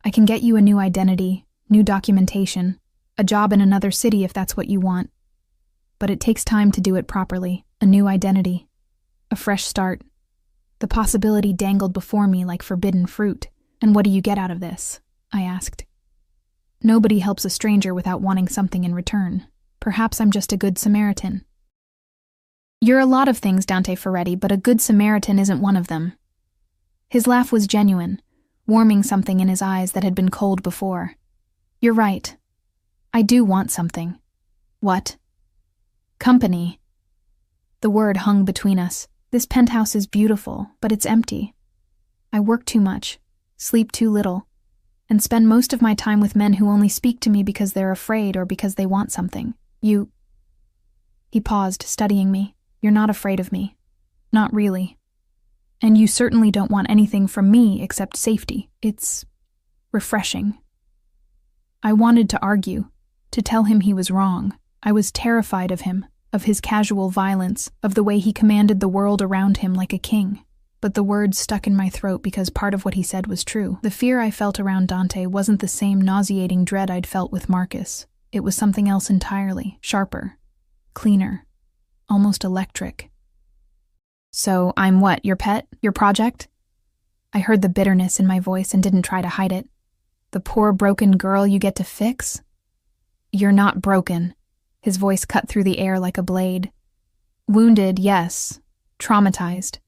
[SPEAKER 1] I can get you a new identity, new documentation, a job in another city if that's what you want. But it takes time to do it properly. A new identity. A fresh start. The possibility dangled before me like forbidden fruit. And what do you get out of this? I asked. Nobody helps a stranger without wanting something in return. Perhaps I'm just a good Samaritan. You're a lot of things, Dante Ferretti, but a good Samaritan isn't one of them. His laugh was genuine, warming something in his eyes that had been cold before. You're right. I do want something. What? Company. The word hung between us. This penthouse is beautiful, but it's empty. I work too much, sleep too little, and spend most of my time with men who only speak to me because they're afraid or because they want something. You—" He paused, studying me. "You're not afraid of me. Not really. And you certainly don't want anything from me except safety. It's refreshing." I wanted to argue, to tell him he was wrong. I was terrified of him, of his casual violence, of the way he commanded the world around him like a king. But the words stuck in my throat because part of what he said was true. The fear I felt around Dante wasn't the same nauseating dread I'd felt with Marcus. It was something else entirely, sharper, cleaner, almost electric. "So I'm what, your pet? Your project?" I heard the bitterness in my voice and didn't try to hide it. "The poor broken girl you get to fix?" "You're not broken." His voice cut through the air like a blade. "Wounded, yes. Traumatized.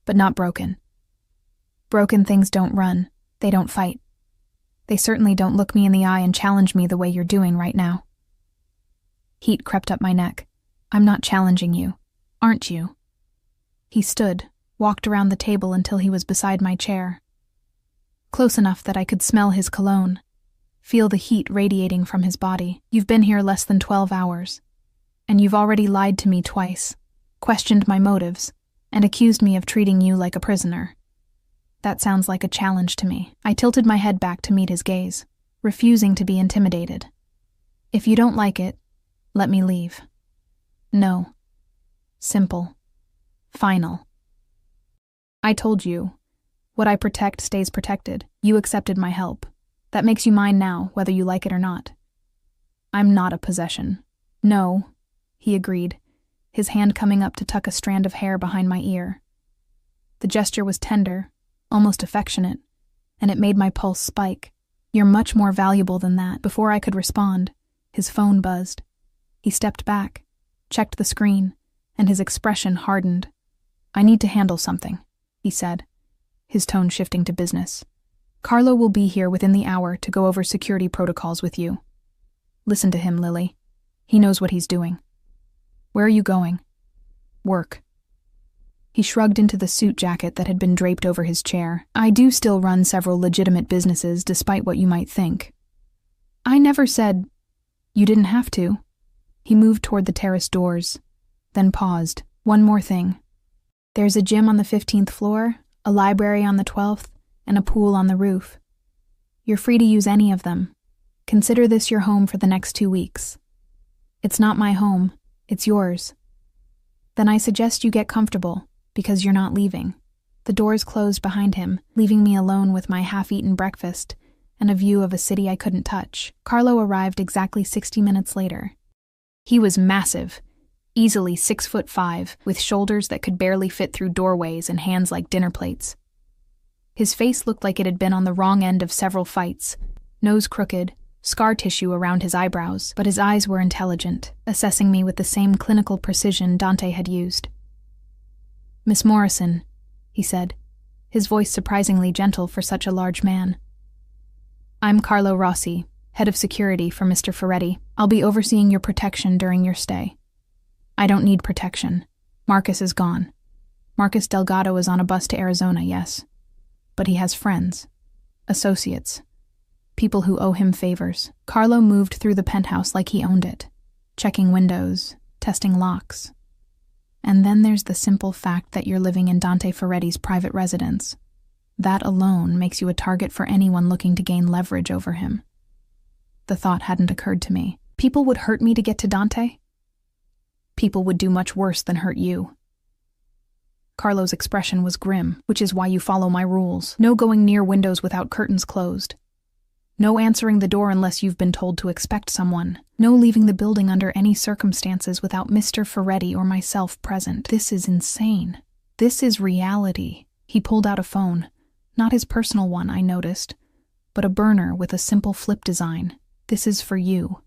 [SPEAKER 1] But not broken. Broken things don't run. They don't fight. They certainly don't look me in the eye and challenge me the way you're doing right now." Heat crept up my neck. "I'm not challenging you. Aren't you?" He stood, walked around the table until he was beside my chair. Close enough that I could smell his cologne, feel the heat radiating from his body. "You've been here less than 12 hours, and you've already lied to me twice, questioned my motives, and accused me of treating you like a prisoner. That sounds like a challenge to me." I tilted my head back to meet his gaze, refusing to be intimidated. "If you don't like it, let me leave." No. Simple. Final. "I told you. What I protect stays protected. You accepted my help. That makes you mine now, whether you like it or not." "I'm not a possession." "No," he agreed, his hand coming up to tuck a strand of hair behind my ear. The gesture was tender, almost affectionate, and it made my pulse spike. "You're much more valuable than that." Before I could respond, his phone buzzed. He stepped back, checked the screen, and his expression hardened. "I need to handle something," he said, his tone shifting to business. "Carlo will be here within the hour to go over security protocols with you. Listen to him, Lily. He knows what he's doing." "Where are you going?" "Work." He shrugged into the suit jacket that had been draped over his chair. "I do still run several legitimate businesses, despite what you might think." "I never said—" "You didn't have to." He moved toward the terrace doors, then paused. "One more thing. There's a gym on the 15th floor, a library on the 12th, and a pool on the roof. You're free to use any of them. Consider this your home for the next 2 weeks. It's not my home, it's yours. Then I suggest you get comfortable, because you're not leaving." The doors closed behind him, leaving me alone with my half-eaten breakfast and a view of a city I couldn't touch. Carlo arrived exactly 60 minutes later. He was massive, easily 6'5", with shoulders that could barely fit through doorways and hands like dinner plates. His face looked like it had been on the wrong end of several fights, nose crooked, scar tissue around his eyebrows, but his eyes were intelligent, assessing me with the same clinical precision Dante had used. "Miss Morrison," he said, his voice surprisingly gentle for such a large man. "I'm Carlo Rossi, head of security for Mr. Ferretti. I'll be overseeing your protection during your stay." "I don't need protection. Marcus is gone. Marcus Delgado is on a bus to Arizona, yes. But he has friends, associates, people who owe him favors." Carlo moved through the penthouse like he owned it, checking windows, testing locks. "And then there's the simple fact that you're living in Dante Ferretti's private residence. That alone makes you a target for anyone looking to gain leverage over him." The thought hadn't occurred to me. People would hurt me to get to Dante? People would do much worse than hurt you. Carlo's expression was grim, which is why you follow my rules. No going near windows without curtains closed. No answering the door unless you've been told to expect someone. No leaving the building under any circumstances without Mr. Ferretti or myself present. This is insane. This is reality. He pulled out a phone. Not his personal one, I noticed, but a burner with a simple flip design. "This is for you."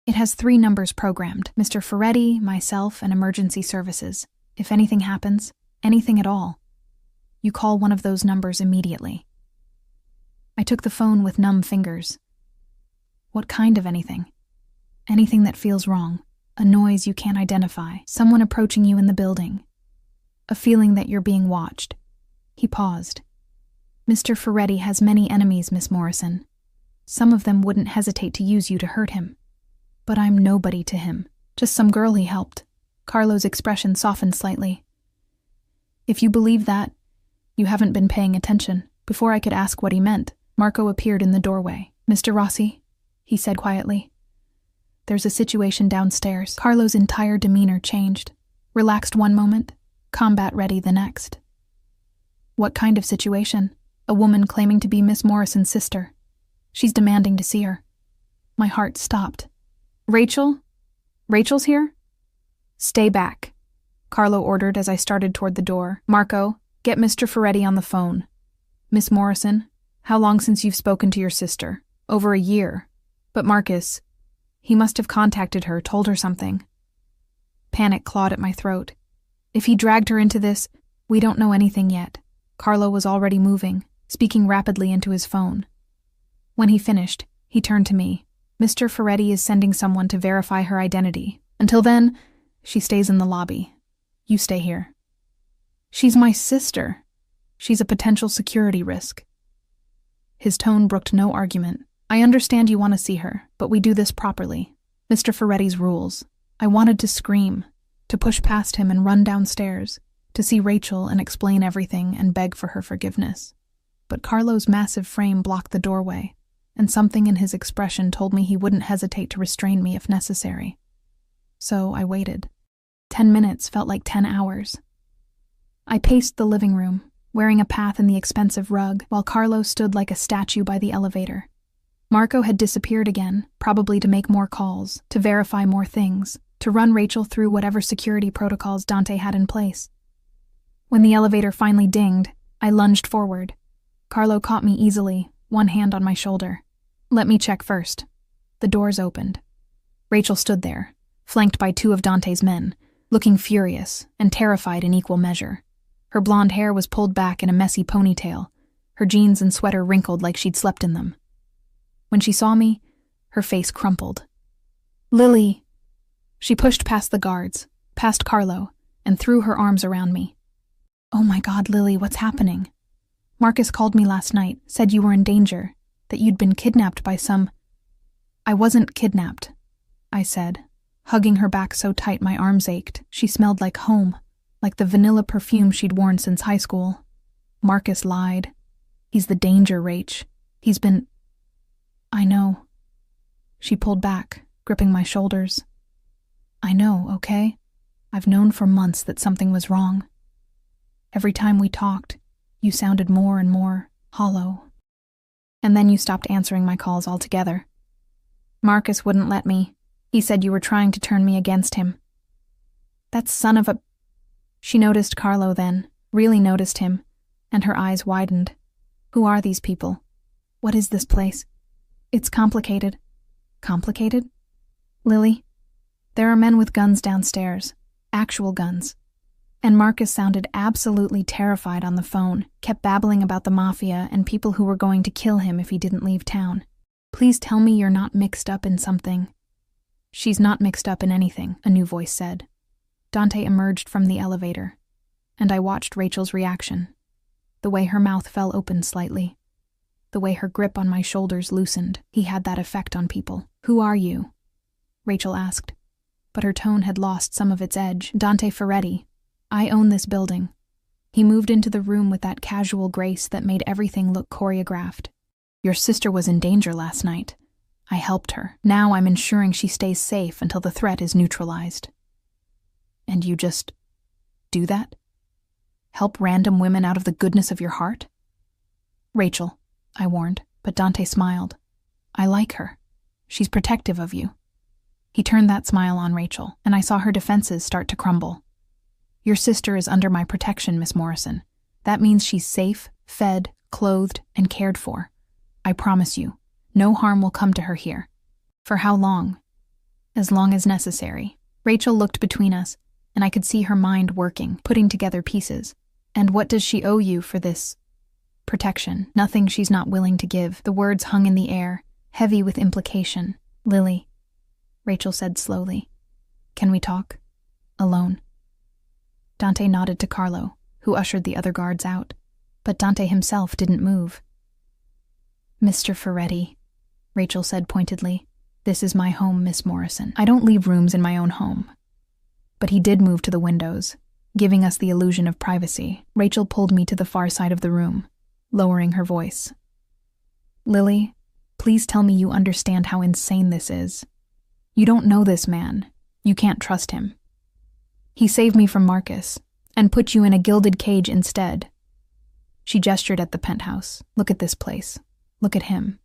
[SPEAKER 1] It has 3 numbers programmed: Mr. Ferretti, myself, and emergency services. If anything happens, anything at all, you call one of those numbers immediately. I took the phone with numb fingers. What kind of anything? Anything that feels wrong. A noise you can't identify. Someone approaching you in the building. A feeling that you're being watched. He paused. "Mr. Ferretti has many enemies, Miss Morrison. Some of them wouldn't hesitate to use you to hurt him. But I'm nobody to him, just some girl he helped. Carlo's expression softened slightly. If you believe that, you haven't been paying attention. Before I could ask what he meant, Marco appeared in the doorway. Mr. Rossi, he said quietly. There's a situation downstairs. Carlo's entire demeanor changed. Relaxed one moment, combat ready the next. What kind of situation? A woman claiming to be Miss Morrison's sister. She's demanding to see her. My heart stopped. Rachel? Rachel's here? Stay back, Carlo ordered as I started toward the door. Marco, get Mr. Ferretti on the phone. Miss Morrison, how long since you've spoken to your sister? Over a year. But Marcus, he must have contacted her, told her something. Panic clawed at my throat. If he dragged her into this, we don't know anything yet. Carlo was already moving, speaking rapidly into his phone. When he finished, he turned to me. Mr. Ferretti is sending someone to verify her identity. Until then, she stays in the lobby. You stay here. She's my sister. She's a potential security risk. His tone brooked no argument. I understand you want to see her, but we do this properly. Mr. Ferretti's rules. I wanted to scream, to push past him and run downstairs, to see Rachel and explain everything and beg for her forgiveness. But Carlo's massive frame blocked the doorway, and something in his expression told me he wouldn't hesitate to restrain me if necessary. So I waited. 10 minutes felt like 10 hours. I paced the living room, wearing a path in the expensive rug, while Carlo stood like a statue by the elevator. Marco had disappeared again, probably to make more calls, to verify more things, to run Rachel through whatever security protocols Dante had in place. When the elevator finally dinged, I lunged forward. Carlo caught me easily, one hand on my shoulder. Let me check first. The doors opened. Rachel stood there, flanked by 2 of Dante's men, looking furious and terrified in equal measure. Her blonde hair was pulled back in a messy ponytail, her jeans and sweater wrinkled like she'd slept in them. When she saw me, her face crumpled. Lily! She pushed past the guards, past Carlo, and threw her arms around me. Oh my God, Lily, what's happening? Marcus called me last night, said you were in danger, that you'd been kidnapped by some... I wasn't kidnapped, I said, hugging her back so tight my arms ached. She smelled like home, like the vanilla perfume she'd worn since high school. Marcus lied. He's the danger, Rach. He's been... I know. She pulled back, gripping my shoulders. I know, okay? I've known for months that something was wrong. Every time we talked, you sounded more and more hollow. And then you stopped answering my calls altogether. Marcus wouldn't let me. He said you were trying to turn me against him. That son of a... She noticed Carlo then, really noticed him, and her eyes widened. Who are these people? What is this place? It's complicated. Complicated? Lily, there are men with guns downstairs. Actual guns. And Marcus sounded absolutely terrified on the phone, kept babbling about the Mafia and people who were going to kill him if he didn't leave town. Please tell me you're not mixed up in something. She's not mixed up in anything, a new voice said. Dante emerged from the elevator, and I watched Rachel's reaction. The way her mouth fell open slightly. The way her grip on my shoulders loosened. He had that effect on people. Who are you? Rachel asked, but her tone had lost some of its edge. Dante Ferretti. I own this building. He moved into the room with that casual grace that made everything look choreographed. Your sister was in danger last night. I helped her. Now I'm ensuring she stays safe until the threat is neutralized. And you just do that? Help random women out of the goodness of your heart? Rachel, I warned, but Dante smiled. I like her. She's protective of you. He turned that smile on Rachel, and I saw her defenses start to crumble. Your sister is under my protection, Miss Morrison. That means she's safe, fed, clothed, and cared for. I promise you, no harm will come to her here. For how long? As long as necessary. Rachel looked between us, and I could see her mind working, putting together pieces. And what does she owe you for this protection? Nothing she's not willing to give. The words hung in the air, heavy with implication. Lily, Rachel said slowly. Can we talk? Alone. Dante nodded to Carlo, who ushered the other guards out, but Dante himself didn't move. Mr. Ferretti, Rachel said pointedly. "This is my home, Miss Morrison. I don't leave rooms in my own home." But he did move to the windows, giving us the illusion of privacy. Rachel pulled me to the far side of the room, lowering her voice. "Lily, please tell me you understand how insane this is. You don't know this man. You can't trust him. He saved me from Marcus, and put you in a gilded cage instead." She gestured at the penthouse. "Look at this place. Look at him.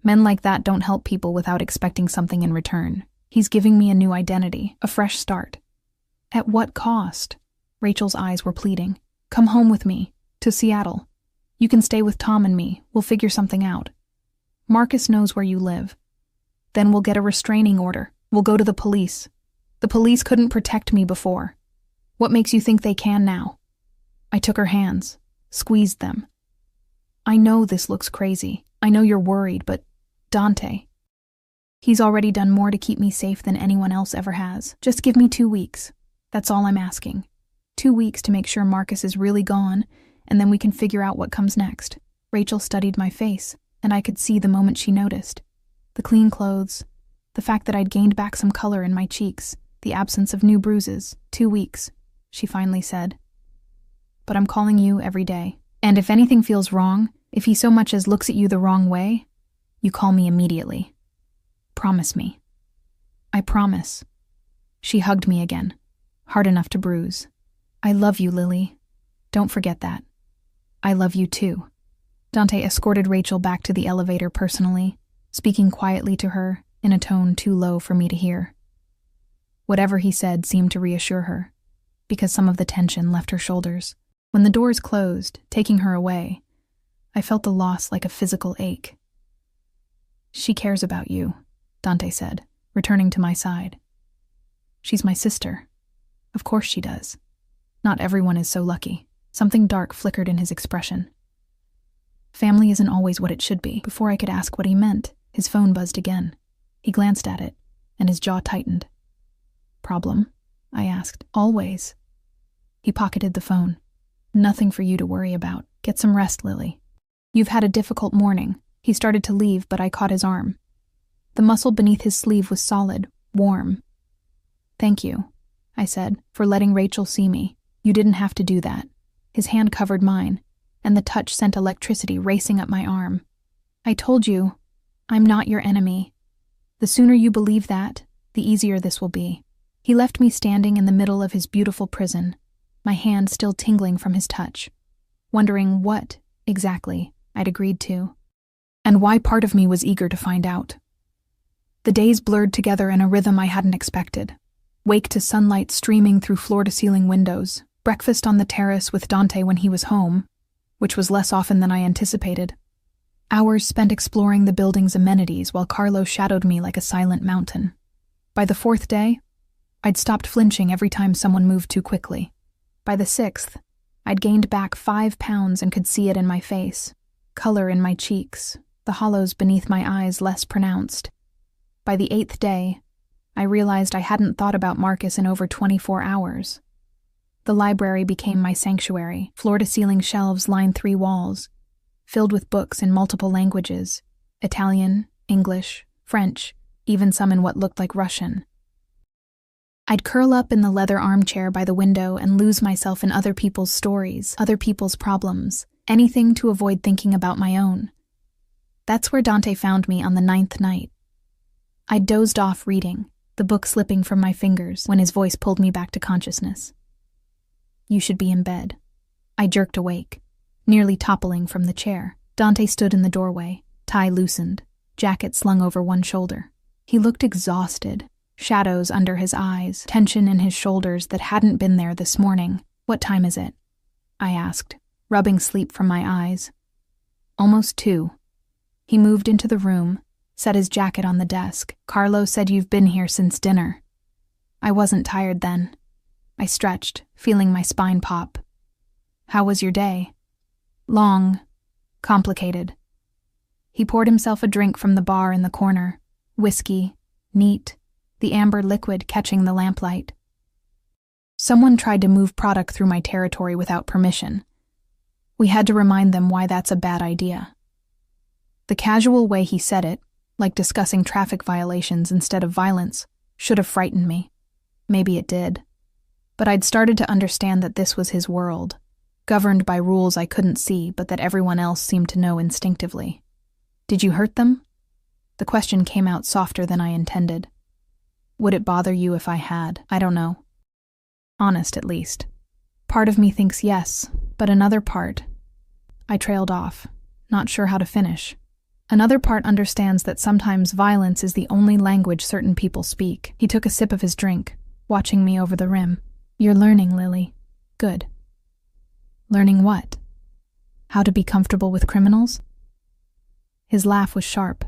[SPEAKER 1] Men like that don't help people without expecting something in return. He's giving me a new identity, a fresh start. At what cost?" Rachel's eyes were pleading. "Come home with me, to Seattle. You can stay with Tom and me. We'll figure something out. Marcus knows where you live. Then we'll get a restraining order. We'll go to the police. The police couldn't protect me before. What makes you think they can now?" I took her hands, squeezed them. "I know this looks crazy. I know you're worried, but Dante, he's already done more to keep me safe than anyone else ever has. Just give me 2 weeks. That's all I'm asking. 2 weeks to make sure Marcus is really gone, and then we can figure out what comes next." Rachel studied my face, and I could see the moment she noticed. The clean clothes, the fact that I'd gained back some color in my cheeks, the absence of new bruises. 2 weeks, she finally said. "But I'm calling you every day. And if anything feels wrong, if he so much as looks at you the wrong way, you call me immediately. Promise me." "I promise." She hugged me again, hard enough to bruise. "I love you, Lily. Don't forget that. I love you too." Dante escorted Rachel back to the elevator personally, speaking quietly to her in a tone too low for me to hear. Whatever he said seemed to reassure her, because some of the tension left her shoulders. When the doors closed, taking her away, I felt the loss like a physical ache. "She cares about you," Dante said, returning to my side. "She's my sister. Of course she does. Not everyone is so lucky." Something dark flickered in his expression. "Family isn't always what it should be." Before I could ask what he meant, his phone buzzed again. He glanced at it, and his jaw tightened. "Problem?" I asked. "Always." He pocketed the phone. "Nothing for you to worry about. Get some rest, Lily. You've had a difficult morning." He started to leave, but I caught his arm. The muscle beneath his sleeve was solid, warm. "Thank you," I said, "for letting Rachel see me. You didn't have to do that." His hand covered mine, and the touch sent electricity racing up my arm. "I told you, I'm not your enemy. The sooner you believe that, the easier this will be." He left me standing in the middle of his beautiful prison, my hand still tingling from his touch, wondering what, exactly, I'd agreed to, and why part of me was eager to find out. The days blurred together in a rhythm I hadn't expected. Wake to sunlight streaming through floor-to-ceiling windows, breakfast on the terrace with Dante when he was home, which was less often than I anticipated. Hours spent exploring the building's amenities while Carlo shadowed me like a silent mountain. By the 4th day, I'd stopped flinching every time someone moved too quickly. By the 6th, I'd gained back 5 pounds and could see it in my face, color in my cheeks, the hollows beneath my eyes less pronounced. By the 8th day, I realized I hadn't thought about Marcus in over 24 hours. The library became my sanctuary. Floor-to-ceiling shelves lined 3 walls, filled with books in multiple languages: Italian, English, French, even some in what looked like Russian. I'd curl up in the leather armchair by the window and lose myself in other people's stories, other people's problems, anything to avoid thinking about my own. That's where Dante found me on the 9th night. I dozed off reading, the book slipping from my fingers when his voice pulled me back to consciousness. "You should be in bed." I jerked awake, nearly toppling from the chair. Dante stood in the doorway, tie loosened, jacket slung over one shoulder. He looked exhausted, shadows under his eyes, tension in his shoulders that hadn't been there this morning. "What time is it?" I asked, rubbing sleep from my eyes. "Almost 2. He moved into the room, set his jacket on the desk. "Carlo said you've been here since dinner." I wasn't tired then. I stretched, feeling my spine pop. "How was your day?" "Long. Complicated." He poured himself a drink from the bar in the corner. Whiskey, neat, the amber liquid catching the lamplight. Someone tried to move product through my territory without permission. We had to remind them why that's a bad idea. The casual way he said it, like discussing traffic violations instead of violence, should have frightened me. Maybe it did. But I'd started to understand that this was his world, governed by rules I couldn't see but that everyone else seemed to know instinctively. Did you hurt them? The question came out softer than I intended. Would it bother you if I had? I don't know. Honest, at least. Part of me thinks yes, but another part... I trailed off, not sure how to finish. Another part understands that sometimes violence is the only language certain people speak. He took a sip of his drink, watching me over the rim. You're learning, Lily. Good. Learning what? How to be comfortable with criminals? His laugh was sharp.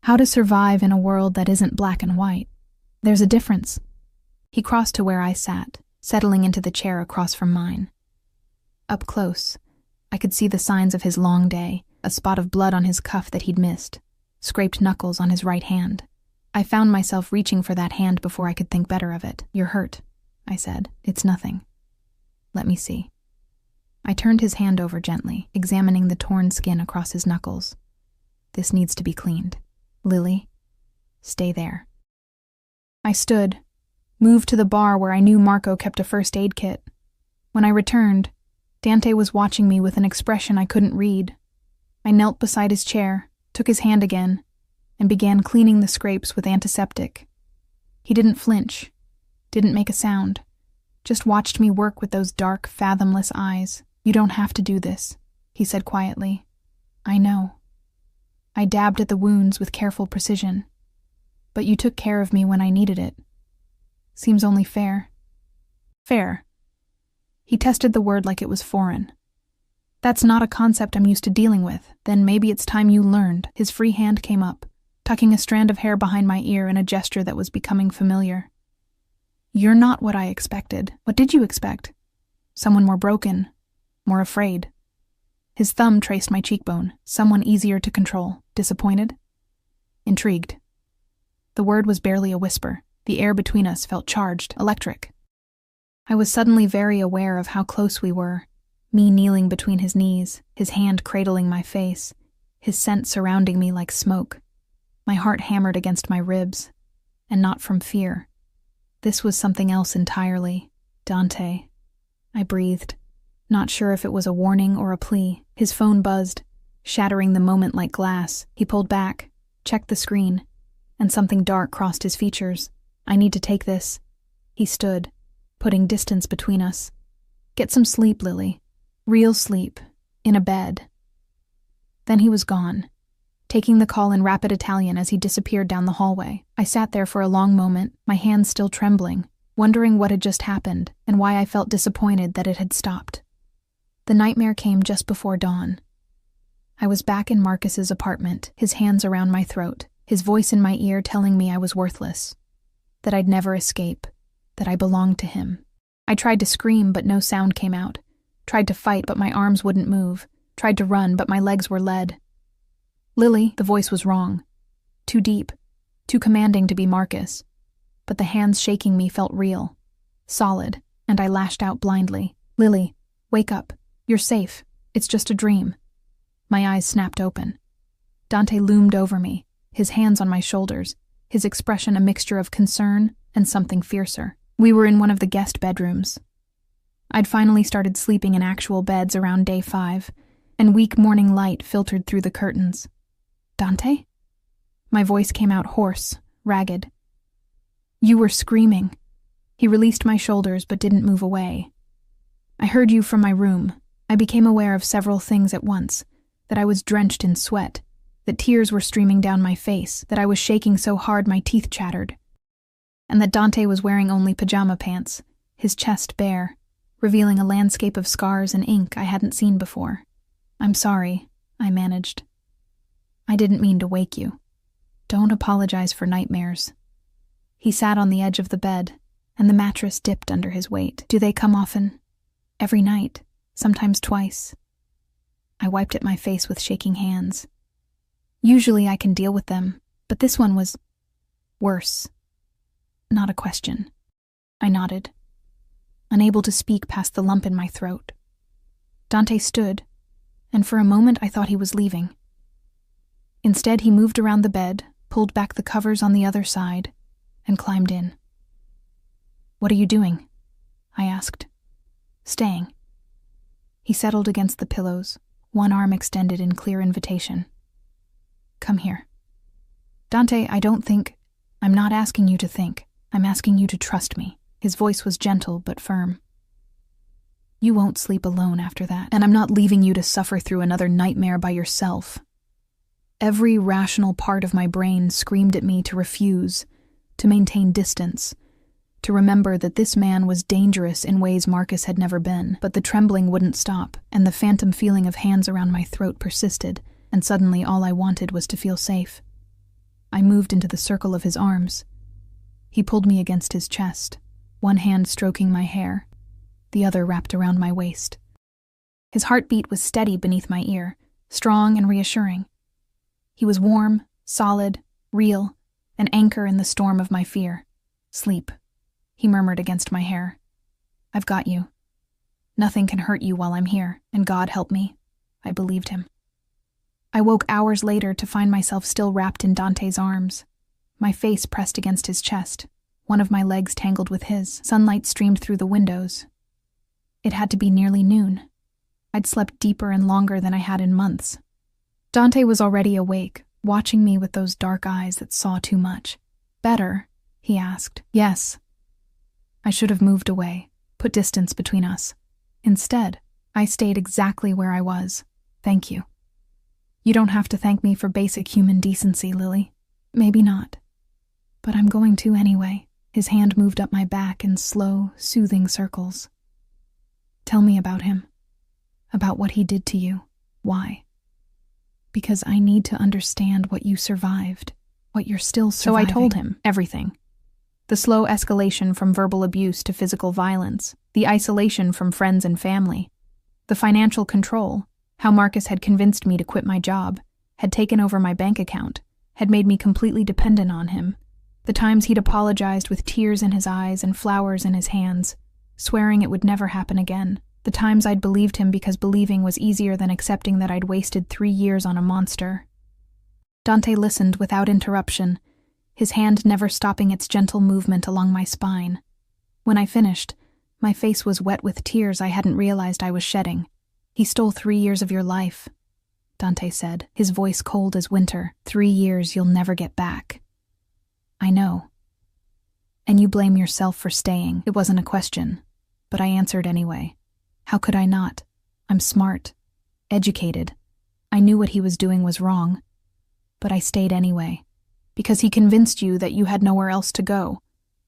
[SPEAKER 1] How to survive in a world that isn't black and white. There's a difference. He crossed to where I sat, settling into the chair across from mine. Up close, I could see the signs of his long day, a spot of blood on his cuff that he'd missed, scraped knuckles on his right hand. I found myself reaching for that hand before I could think better of it. You're hurt, I said. It's nothing. Let me see. I turned his hand over gently, examining the torn skin across his knuckles. This needs to be cleaned. Lily, stay there. I stood, moved to the bar where I knew Marco kept a first aid kit. When I returned, Dante was watching me with an expression I couldn't read. I knelt beside his chair, took his hand again, and began cleaning the scrapes with antiseptic. He didn't flinch, didn't make a sound, just watched me work with those dark, fathomless eyes. You don't have to do this, he said quietly. I know. I dabbed at the wounds with careful precision. But you took care of me when I needed it. Seems only fair. Fair. He tested the word like it was foreign. That's not a concept I'm used to dealing with. Then maybe it's time you learned. His free hand came up, tucking a strand of hair behind my ear in a gesture that was becoming familiar. You're not what I expected. What did you expect? Someone more broken, more afraid. His thumb traced my cheekbone, someone easier to control. Disappointed? Intrigued. The word was barely a whisper. The air between us felt charged, electric. I was suddenly very aware of how close we were, me kneeling between his knees, his hand cradling my face, his scent surrounding me like smoke. My heart hammered against my ribs, and not from fear. This was something else entirely. Dante. I breathed, not sure if it was a warning or a plea. His phone buzzed, shattering the moment like glass. He pulled back, checked the screen, and something dark crossed his features. I need to take this. He stood, putting distance between us. Get some sleep, Lily. Real sleep. In a bed. Then he was gone, taking the call in rapid Italian as he disappeared down the hallway. I sat there for a long moment, my hands still trembling, wondering what had just happened and why I felt disappointed that it had stopped. The nightmare came just before dawn. I was back in Marcus's apartment, his hands around my throat, his voice in my ear telling me I was worthless, that I'd never escape, that I belonged to him. I tried to scream, but no sound came out. Tried to fight, but my arms wouldn't move. Tried to run, but my legs were lead. Lily, the voice was wrong. Too deep, too commanding to be Marcus. But the hands shaking me felt real, solid, and I lashed out blindly. Lily, wake up. You're safe. It's just a dream. My eyes snapped open. Dante loomed over me, his hands on my shoulders, his expression a mixture of concern and something fiercer. We were in one of the guest bedrooms. I'd finally started sleeping in actual beds around day 5, and weak morning light filtered through the curtains. Dante? My voice came out hoarse, ragged. You were screaming. He released my shoulders but didn't move away. I heard you from my room. I became aware of several things at once, that I was drenched in sweat, that tears were streaming down my face, that I was shaking so hard my teeth chattered, and that Dante was wearing only pajama pants, his chest bare, revealing a landscape of scars and ink I hadn't seen before. I'm sorry, I managed. I didn't mean to wake you. Don't apologize for nightmares. He sat on the edge of the bed, and the mattress dipped under his weight. Do they come often? Every night, sometimes twice. I wiped at my face with shaking hands. Usually I can deal with them, but this one was worse. Not a question. I nodded, unable to speak past the lump in my throat. Dante stood, and for a moment I thought he was leaving. Instead, he moved around the bed, pulled back the covers on the other side, and climbed in. "What are you doing?" I asked. "Staying." He settled against the pillows, one arm extended in clear invitation. "Come here." "Dante, I'm not asking you to think. I'm asking you to trust me." His voice was gentle but firm. "You won't sleep alone after that, and I'm not leaving you to suffer through another nightmare by yourself." Every rational part of my brain screamed at me to refuse, to maintain distance, to remember that this man was dangerous in ways Marcus had never been. But the trembling wouldn't stop, and the phantom feeling of hands around my throat persisted, and suddenly all I wanted was to feel safe. I moved into the circle of his arms. He pulled me against his chest, one hand stroking my hair, the other wrapped around my waist. His heartbeat was steady beneath my ear, strong and reassuring. He was warm, solid, real, an anchor in the storm of my fear. "Sleep," he murmured against my hair. "I've got you. Nothing can hurt you while I'm here, and God help me." I believed him. I woke hours later to find myself still wrapped in Dante's arms, my face pressed against his chest, one of my legs tangled with his. Sunlight streamed through the windows. It had to be nearly noon. I'd slept deeper and longer than I had in months. Dante was already awake, watching me with those dark eyes that saw too much. "Better?" he asked. "Yes." I should have moved away, put distance between us. Instead, I stayed exactly where I was. "Thank you." "You don't have to thank me for basic human decency, Lily." "Maybe not. But I'm going to anyway." His hand moved up my back in slow, soothing circles. "Tell me about him. About what he did to you. Why?" "Because I need to understand what you survived, what you're still surviving." So I told him everything. The slow escalation from verbal abuse to physical violence, the isolation from friends and family, the financial control, how Marcus had convinced me to quit my job, had taken over my bank account, had made me completely dependent on him, the times he'd apologized with tears in his eyes and flowers in his hands, swearing it would never happen again, the times I'd believed him because believing was easier than accepting that I'd wasted 3 years on a monster. Dante listened without interruption, his hand never stopping its gentle movement along my spine. When I finished, my face was wet with tears I hadn't realized I was shedding. "He stole 3 years of your life," Dante said, his voice cold as winter. 3 years you'll never get back." "I know." "And you blame yourself for staying." It wasn't a question, but I answered anyway. How could I not? I'm smart, educated. I knew what he was doing was wrong. But I stayed anyway, because he convinced you that you had nowhere else to go,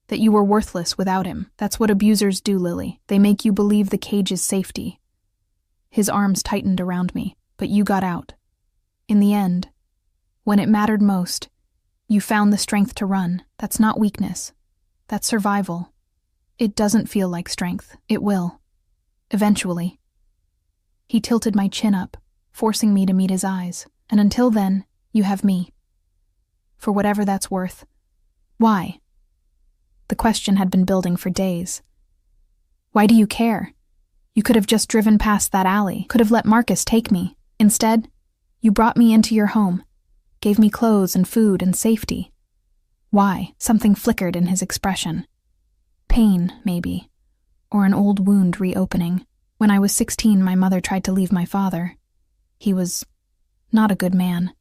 [SPEAKER 1] that you were worthless without him. That's what abusers do, Lily. They make you believe the cage is safety. His arms tightened around me, but you got out. In the end, when it mattered most, you found the strength to run. That's not weakness. That's survival. It doesn't feel like strength. It will. Eventually. He tilted my chin up, forcing me to meet his eyes. And until then, you have me. For whatever that's worth. Why? The question had been building for days. Why do you care? You could have just driven past that alley, could have let Marcus take me. Instead, you brought me into your home, gave me clothes and food and safety. Why? Something flickered in his expression. Pain, maybe. Or an old wound reopening. When I was 16, my mother tried to leave my father. He was not a good man.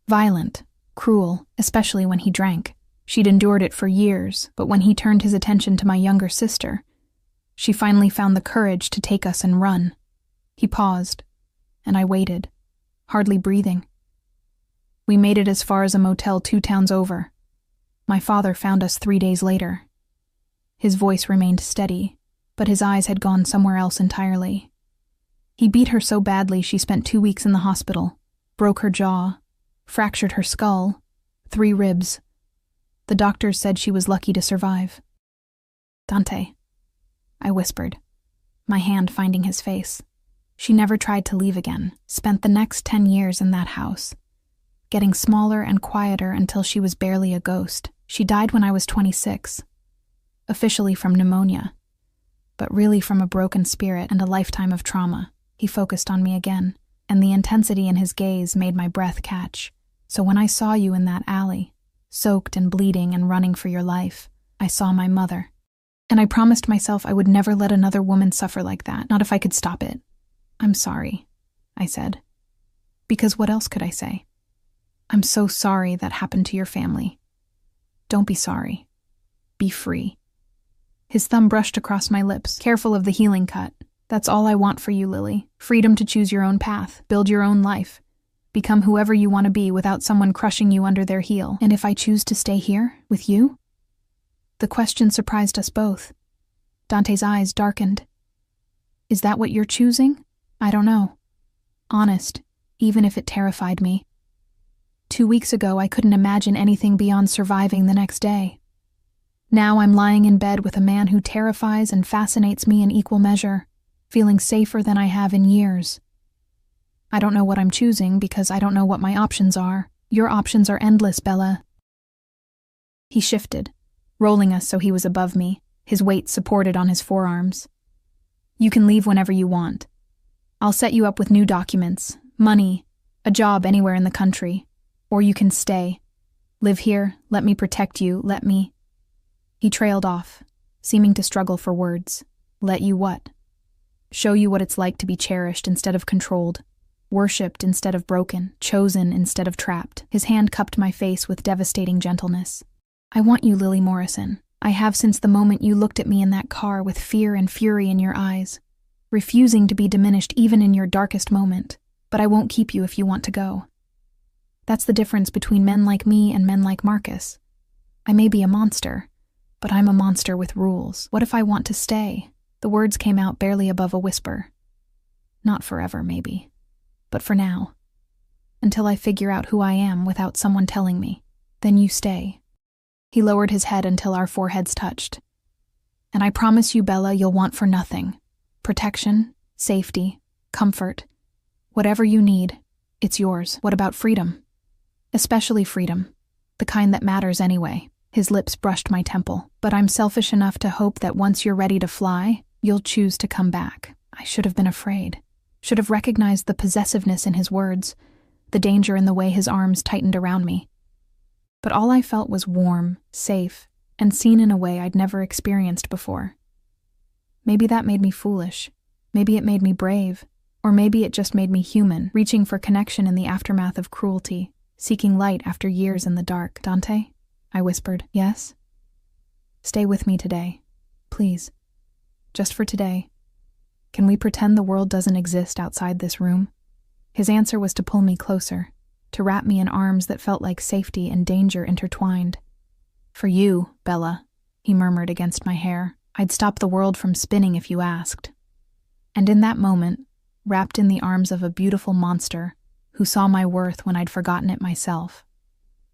[SPEAKER 1] Violent, cruel, especially when he drank. She'd endured it for years, but when he turned his attention to my younger sister, she finally found the courage to take us and run. He paused, and I waited, hardly breathing. We made it as far as a motel 2 towns over. My father found us 3 days later. His voice remained steady, but his eyes had gone somewhere else entirely. He beat her so badly she spent 2 weeks in the hospital, broke her jaw, fractured her skull, 3 ribs. The doctors said she was lucky to survive. "Dante," I whispered, my hand finding his face. She never tried to leave again, spent the next 10 years in that house, getting smaller and quieter until she was barely a ghost. She died when I was 26. Officially from pneumonia, but really from a broken spirit and a lifetime of trauma. He focused on me again, and the intensity in his gaze made my breath catch. So when I saw you in that alley, soaked and bleeding and running for your life, I saw my mother. And I promised myself I would never let another woman suffer like that, not if I could stop it. I'm sorry, I said. Because what else could I say? I'm so sorry that happened to your family. Don't be sorry. Be free. His thumb brushed across my lips, careful of the healing cut. That's all I want for you, Lily. Freedom to choose your own path, build your own life. Become whoever you want to be without someone crushing you under their heel. And if I choose to stay here, with you? The question surprised us both. Dante's eyes darkened. Is that what you're choosing? I don't know. Honest, even if it terrified me. 2 weeks ago, I couldn't imagine anything beyond surviving the next day. Now I'm lying in bed with a man who terrifies and fascinates me in equal measure, feeling safer than I have in years. I don't know what I'm choosing because I don't know what my options are. Your options are endless, Bella. He shifted, rolling us so he was above me, his weight supported on his forearms. You can leave whenever you want. I'll set you up with new documents, money, a job anywhere in the country. Or you can stay. Live here, let me protect you, let me... He trailed off, seeming to struggle for words. Let you what? Show you what it's like to be cherished instead of controlled, worshipped instead of broken, chosen instead of trapped. His hand cupped my face with devastating gentleness. I want you, Lily Morrison. I have since the moment you looked at me in that car with fear and fury in your eyes, refusing to be diminished even in your darkest moment. But I won't keep you if you want to go. That's the difference between men like me and men like Marcus. I may be a monster, but I'm a monster with rules. What if I want to stay? The words came out barely above a whisper. Not forever, maybe, but for now. Until I figure out who I am without someone telling me. Then you stay. He lowered his head until our foreheads touched. And I promise you, Bella, you'll want for nothing. Protection, safety, comfort. Whatever you need, it's yours. What about freedom? Especially freedom, the kind that matters anyway. His lips brushed my temple. But I'm selfish enough to hope that once you're ready to fly, you'll choose to come back. I should have been afraid. Should have recognized the possessiveness in his words, the danger in the way his arms tightened around me. But all I felt was warm, safe, and seen in a way I'd never experienced before. Maybe that made me foolish. Maybe it made me brave. Or maybe it just made me human, reaching for connection in the aftermath of cruelty. Seeking light after years in the dark. Dante? I whispered. Yes? Stay with me today. Please. Just for today. Can we pretend the world doesn't exist outside this room? His answer was to pull me closer, to wrap me in arms that felt like safety and danger intertwined. For you, Bella, he murmured against my hair. I'd stop the world from spinning if you asked. And in that moment, wrapped in the arms of a beautiful monster, who saw my worth when I'd forgotten it myself,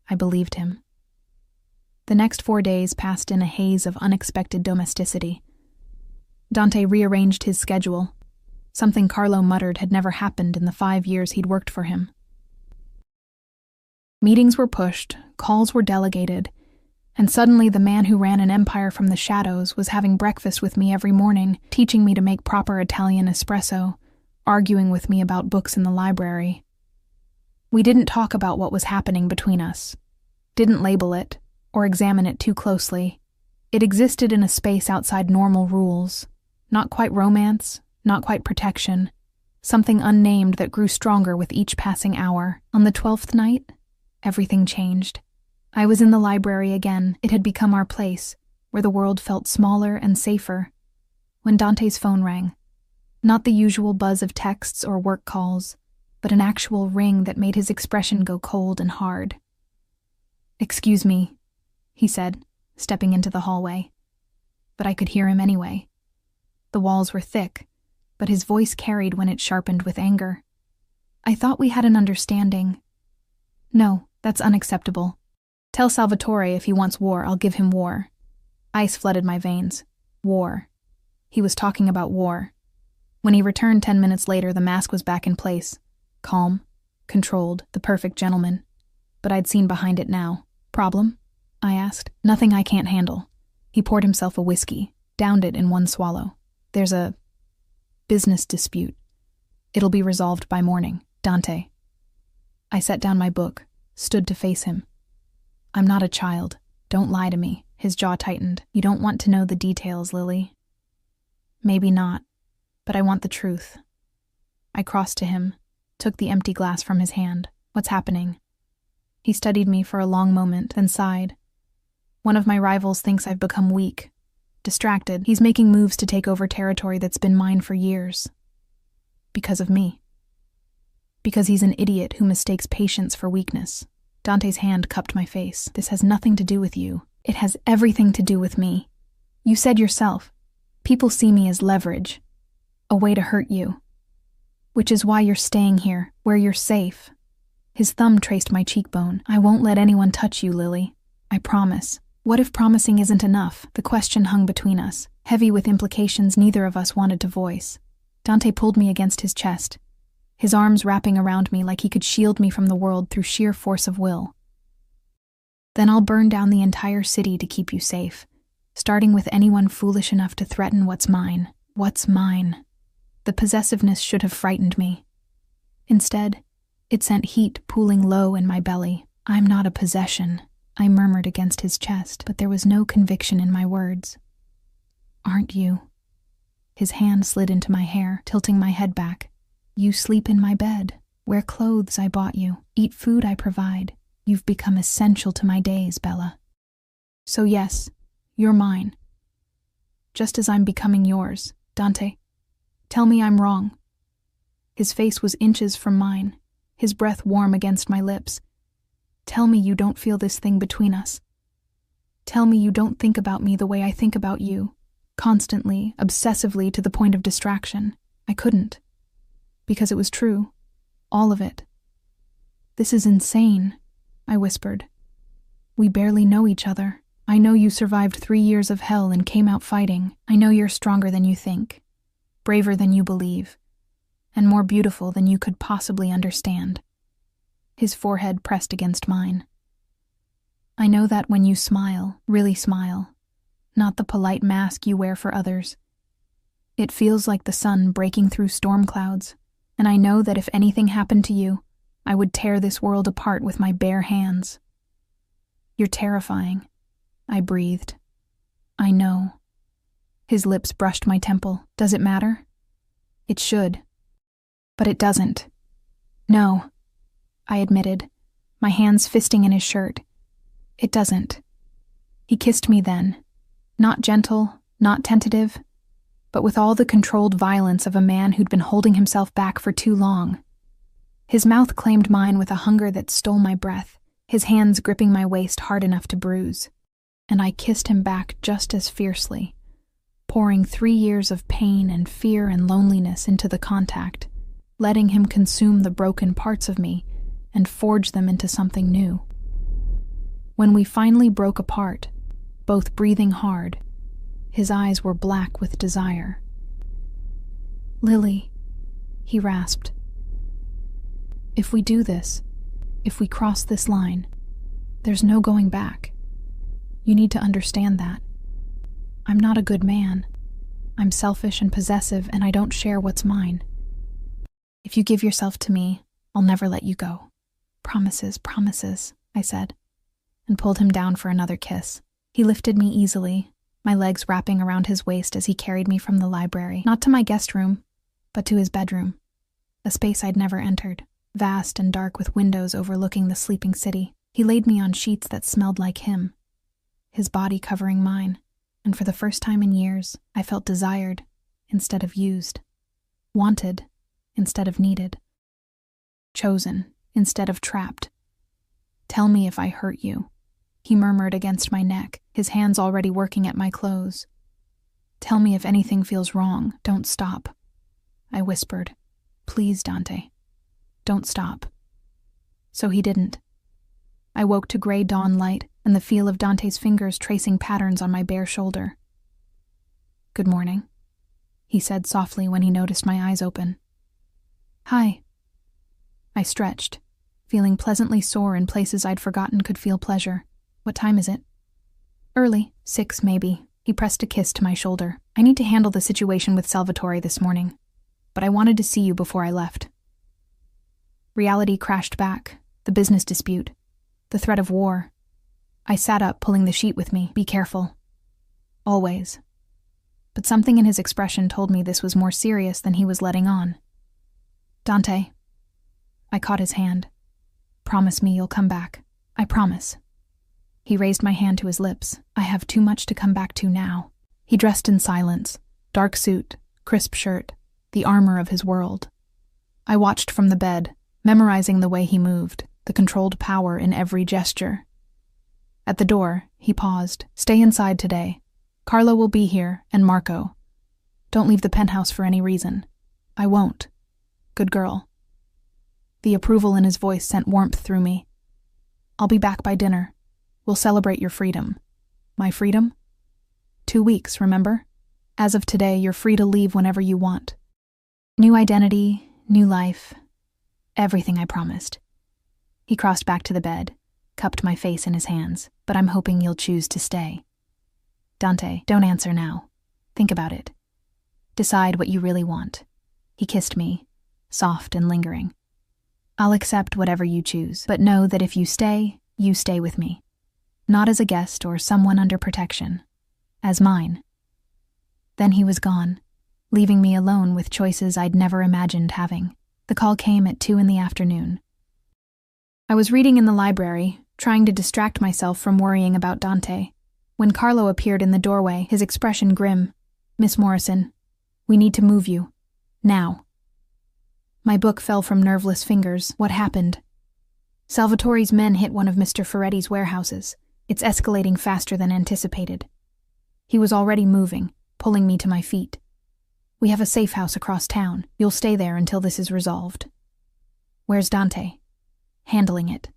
[SPEAKER 1] I believed him. The next 4 days passed in a haze of unexpected domesticity. Dante rearranged his schedule. Something Carlo muttered had never happened in the 5 years he'd worked for him. Meetings were pushed, calls were delegated, and suddenly the man who ran an empire from the shadows was having breakfast with me every morning, teaching me to make proper Italian espresso, arguing with me about books in the library. We didn't talk about what was happening between us, didn't label it, or examine it too closely. It existed in a space outside normal rules, not quite romance, not quite protection, something unnamed that grew stronger with each passing hour. On the 12th night, everything changed. I was in the library again. It had become our place, where the world felt smaller and safer, when Dante's phone rang. Not the usual buzz of texts or work calls, but an actual ring that made his expression go cold and hard. "Excuse me," he said, stepping into the hallway. But I could hear him anyway. The walls were thick, but his voice carried when it sharpened with anger. "I thought we had an understanding." "No, that's unacceptable. Tell Salvatore if he wants war, I'll give him war." Ice flooded my veins. War. He was talking about war. When he returned 10 minutes later, the mask was back in place. Calm, controlled, the perfect gentleman. But I'd seen behind it now. "Problem?" I asked. "Nothing I can't handle." He poured himself a whiskey, downed it in one swallow. "There's a business dispute. It'll be resolved by morning. Dante." I set down my book, stood to face him. I'm not a child. Don't lie to me. His jaw tightened. You don't want to know the details, Lily. Maybe not, but I want the truth. I crossed to him, took the empty glass from his hand. What's happening? He studied me for a long moment, then sighed. One of my rivals thinks I've become weak, distracted. He's making moves to take over territory that's been mine for years. Because of me. Because he's an idiot who mistakes patience for weakness. Dante's hand cupped my face. This has nothing to do with you. It has everything to do with me. You said yourself, people see me as leverage, a way to hurt you. Which is why you're staying here, where you're safe. His thumb traced my cheekbone. I won't let anyone touch you, Lily. I promise. What if promising isn't enough? The question hung between us, heavy with implications neither of us wanted to voice. Dante pulled me against his chest, his arms wrapping around me like he could shield me from the world through sheer force of will. Then I'll burn down the entire city to keep you safe, starting with anyone foolish enough to threaten what's mine. What's mine? The possessiveness should have frightened me. Instead, it sent heat pooling low in my belly. I'm not a possession, I murmured against his chest, but there was no conviction in my words. Aren't you? His hand slid into my hair, tilting my head back. You sleep in my bed, wear clothes I bought you, eat food I provide. You've become essential to my days, Bella. So yes, you're mine. Just as I'm becoming yours, Dante. Tell me I'm wrong. His face was inches from mine, his breath warm against my lips. Tell me you don't feel this thing between us. Tell me you don't think about me the way I think about you, constantly, obsessively, to the point of distraction. I couldn't. Because it was true. All of it. This is insane, I whispered. We barely know each other. I know you survived 3 years of hell and came out fighting. I know you're stronger than you think, braver than you believe, and more beautiful than you could possibly understand. His forehead pressed against mine. I know that when you smile, really smile, not the polite mask you wear for others. It feels like the sun breaking through storm clouds, and I know that if anything happened to you, I would tear this world apart with my bare hands. You're terrifying, I breathed. I know. His lips brushed my temple. Does it matter? It should. But it doesn't. No, I admitted, my hands fisting in his shirt. It doesn't. He kissed me then. Not gentle, not tentative, but with all the controlled violence of a man who'd been holding himself back for too long. His mouth claimed mine with a hunger that stole my breath, his hands gripping my waist hard enough to bruise. And I kissed him back just as fiercely, pouring 3 years of pain and fear and loneliness into the contact, letting him consume the broken parts of me and forge them into something new. When we finally broke apart, both breathing hard, his eyes were black with desire. Lily, he rasped. If we do this, if we cross this line, there's no going back. You need to understand that. I'm not a good man. I'm selfish and possessive, and I don't share what's mine. If you give yourself to me, I'll never let you go. Promises, promises, I said, and pulled him down for another kiss. He lifted me easily, my legs wrapping around his waist as he carried me from the library, not to my guest room, but to his bedroom, a space I'd never entered, vast and dark with windows overlooking the sleeping city. He laid me on sheets that smelled like him, his body covering mine, and for the first time in years, I felt desired instead of used, wanted instead of needed, chosen instead of trapped. Tell me if I hurt you, he murmured against my neck, his hands already working at my clothes. Tell me if anything feels wrong. Don't stop, I whispered. Please, Dante, don't stop. So he didn't. I woke to gray dawn light and the feel of Dante's fingers tracing patterns on my bare shoulder. Good morning, he said softly when he noticed my eyes open. Hi. I stretched, feeling pleasantly sore in places I'd forgotten could feel pleasure. What time is it? Early, 6 maybe. He pressed a kiss to my shoulder. I need to handle the situation with Salvatore this morning, but I wanted to see you before I left. Reality crashed back, the business dispute, The threat of war. I sat up, pulling the sheet with me. Be careful. Always. But something in his expression told me this was more serious than he was letting on. Dante. I caught his hand. Promise me you'll come back. I promise. He raised my hand to his lips. I have too much to come back to now. He dressed in silence. Dark suit, crisp shirt, the armor of his world. I watched from the bed, memorizing the way he moved, the controlled power in every gesture. At the door, he paused. Stay inside today. Carlo will be here, and Marco. Don't leave the penthouse for any reason. I won't. Good girl. The approval in his voice sent warmth through me. I'll be back by dinner. We'll celebrate your freedom. My freedom? 2 weeks, remember? As of today, you're free to leave whenever you want. New identity, new life. Everything I promised. He crossed back to the bed, cupped my face in his hands, but I'm hoping you'll choose to stay. Dante, don't answer now. Think about it. Decide what you really want. He kissed me, soft and lingering. I'll accept whatever you choose, but know that if you stay with me. Not as a guest or someone under protection. As mine. Then he was gone, leaving me alone with choices I'd never imagined having. The call came at 2 p.m. I was reading in the library, trying to distract myself from worrying about Dante, when Carlo appeared in the doorway, his expression grim. Miss Morrison, we need to move you. Now. My book fell from nerveless fingers. What happened? Salvatore's men hit one of Mr. Ferretti's warehouses. It's escalating faster than anticipated. He was already moving, pulling me to my feet. We have a safe house across town. You'll stay there until this is resolved. Where's Dante? Handling it.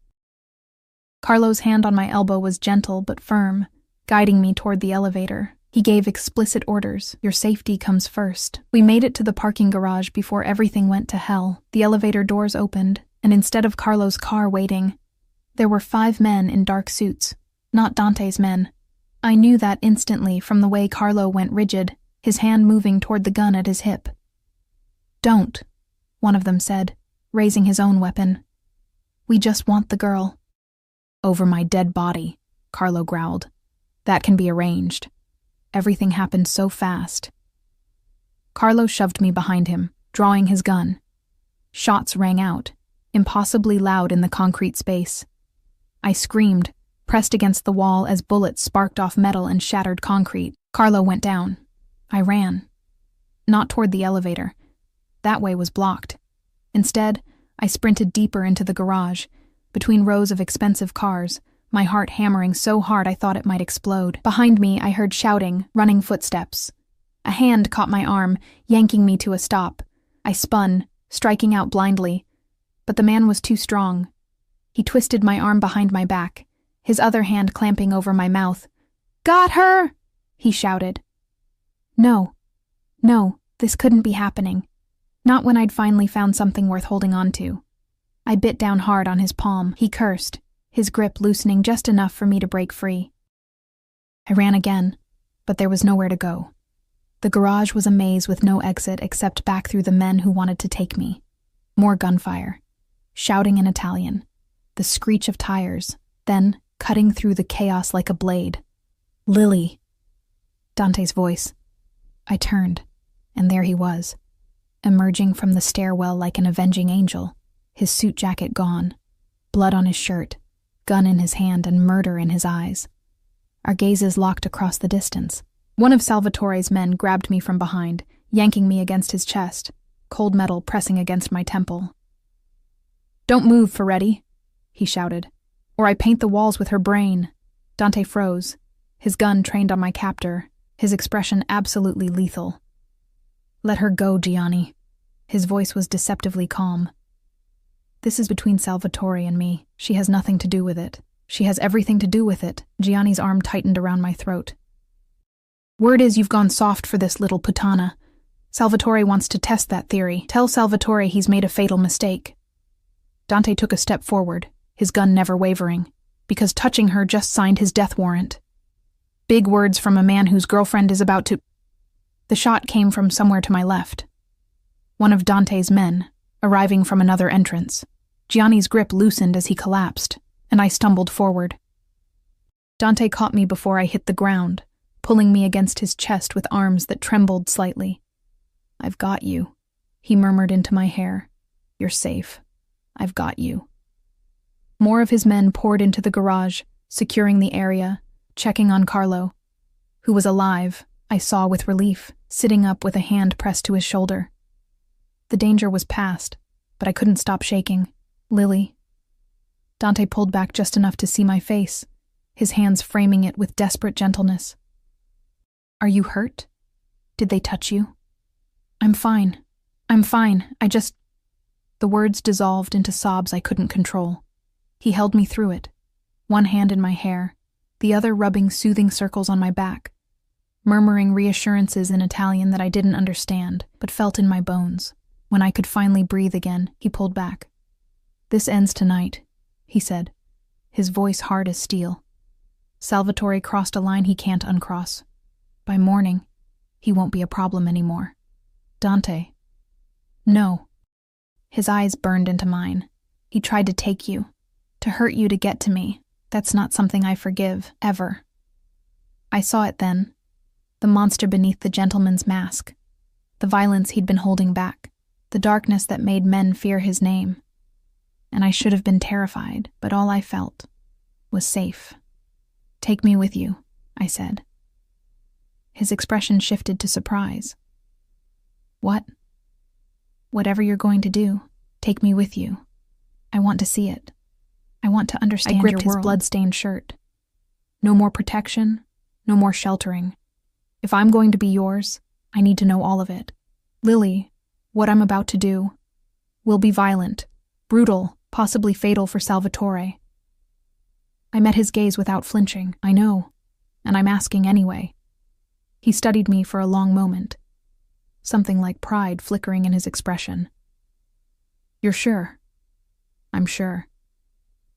[SPEAKER 1] Carlo's hand on my elbow was gentle but firm, guiding me toward the elevator. He gave explicit orders. Your safety comes first. We made it to the parking garage before everything went to hell. The elevator doors opened, and instead of Carlo's car waiting, there were 5 men in dark suits, not Dante's men. I knew that instantly from the way Carlo went rigid, his hand moving toward the gun at his hip. Don't, one of them said, raising his own weapon. We just want the girl. Over my dead body, Carlo growled. That can be arranged. Everything happened so fast. Carlo shoved me behind him, drawing his gun. Shots rang out, impossibly loud in the concrete space. I screamed, pressed against the wall as bullets sparked off metal and shattered concrete. Carlo went down. I ran. Not toward the elevator. That way was blocked. Instead, I sprinted deeper into the garage, between rows of expensive cars, my heart hammering so hard I thought it might explode. Behind me, I heard shouting, running footsteps. A hand caught my arm, yanking me to a stop. I spun, striking out blindly. But the man was too strong. He twisted my arm behind my back, his other hand clamping over my mouth. Got her! He shouted. No, this couldn't be happening. Not when I'd finally found something worth holding on to. I bit down hard on his palm. He cursed, his grip loosening just enough for me to break free. I ran again, but there was nowhere to go. The garage was a maze with no exit except back through the men who wanted to take me. More gunfire, shouting in Italian, the screech of tires, then cutting through the chaos like a blade. Lily! Dante's voice. I turned, and there he was, emerging from the stairwell like an avenging angel, his suit jacket gone, blood on his shirt, gun in his hand and murder in his eyes. Our gazes locked across the distance. One of Salvatore's men grabbed me from behind, yanking me against his chest, cold metal pressing against my temple. Don't move, Ferretti, he shouted, or I paint the walls with her brain. Dante froze, his gun trained on my captor, his expression absolutely lethal. Let her go, Gianni. His voice was deceptively calm. This is between Salvatore and me. She has nothing to do with it. She has everything to do with it. Gianni's arm tightened around my throat. Word is you've gone soft for this little putana. Salvatore wants to test that theory. Tell Salvatore he's made a fatal mistake. Dante took a step forward, his gun never wavering, because touching her just signed his death warrant. Big words from a man whose girlfriend is about to... The shot came from somewhere to my left. One of Dante's men, arriving from another entrance. Gianni's grip loosened as he collapsed, and I stumbled forward. Dante caught me before I hit the ground, pulling me against his chest with arms that trembled slightly. "I've got you," he murmured into my hair. "You're safe. I've got you." More of his men poured into the garage, securing the area, checking on Carlo, who was alive, I saw with relief, sitting up with a hand pressed to his shoulder. The danger was past, but I couldn't stop shaking. "Lily." Dante pulled back just enough to see my face, his hands framing it with desperate gentleness. "Are you hurt? Did they touch you?" I'm fine. The words dissolved into sobs I couldn't control. He held me through it, one hand in my hair, the other rubbing soothing circles on my back, murmuring reassurances in Italian that I didn't understand, but felt in my bones. When I could finally breathe again, he pulled back. "This ends tonight," he said, his voice hard as steel. "Salvatore crossed a line he can't uncross. By morning, he won't be a problem anymore. Dante." "No." His eyes burned into mine. "He tried to take you, to hurt you to get to me. That's not something I forgive, ever." I saw it then, the monster beneath the gentleman's mask, the violence he'd been holding back, the darkness that made men fear his name. And I should have been terrified, but all I felt was safe. "Take me with you," I said. His expression shifted to surprise. "What?" "Whatever you're going to do, take me with you. I want to see it. I want to understand your world." I gripped his blood-stained shirt. "No more protection, no more sheltering. If I'm going to be yours, I need to know all of it. Lily, what I'm about to do will be violent, brutal, possibly fatal for Salvatore." I met his gaze without flinching. "I know, and I'm asking anyway." He studied me for a long moment, something like pride flickering in his expression. "You're sure?" "I'm sure."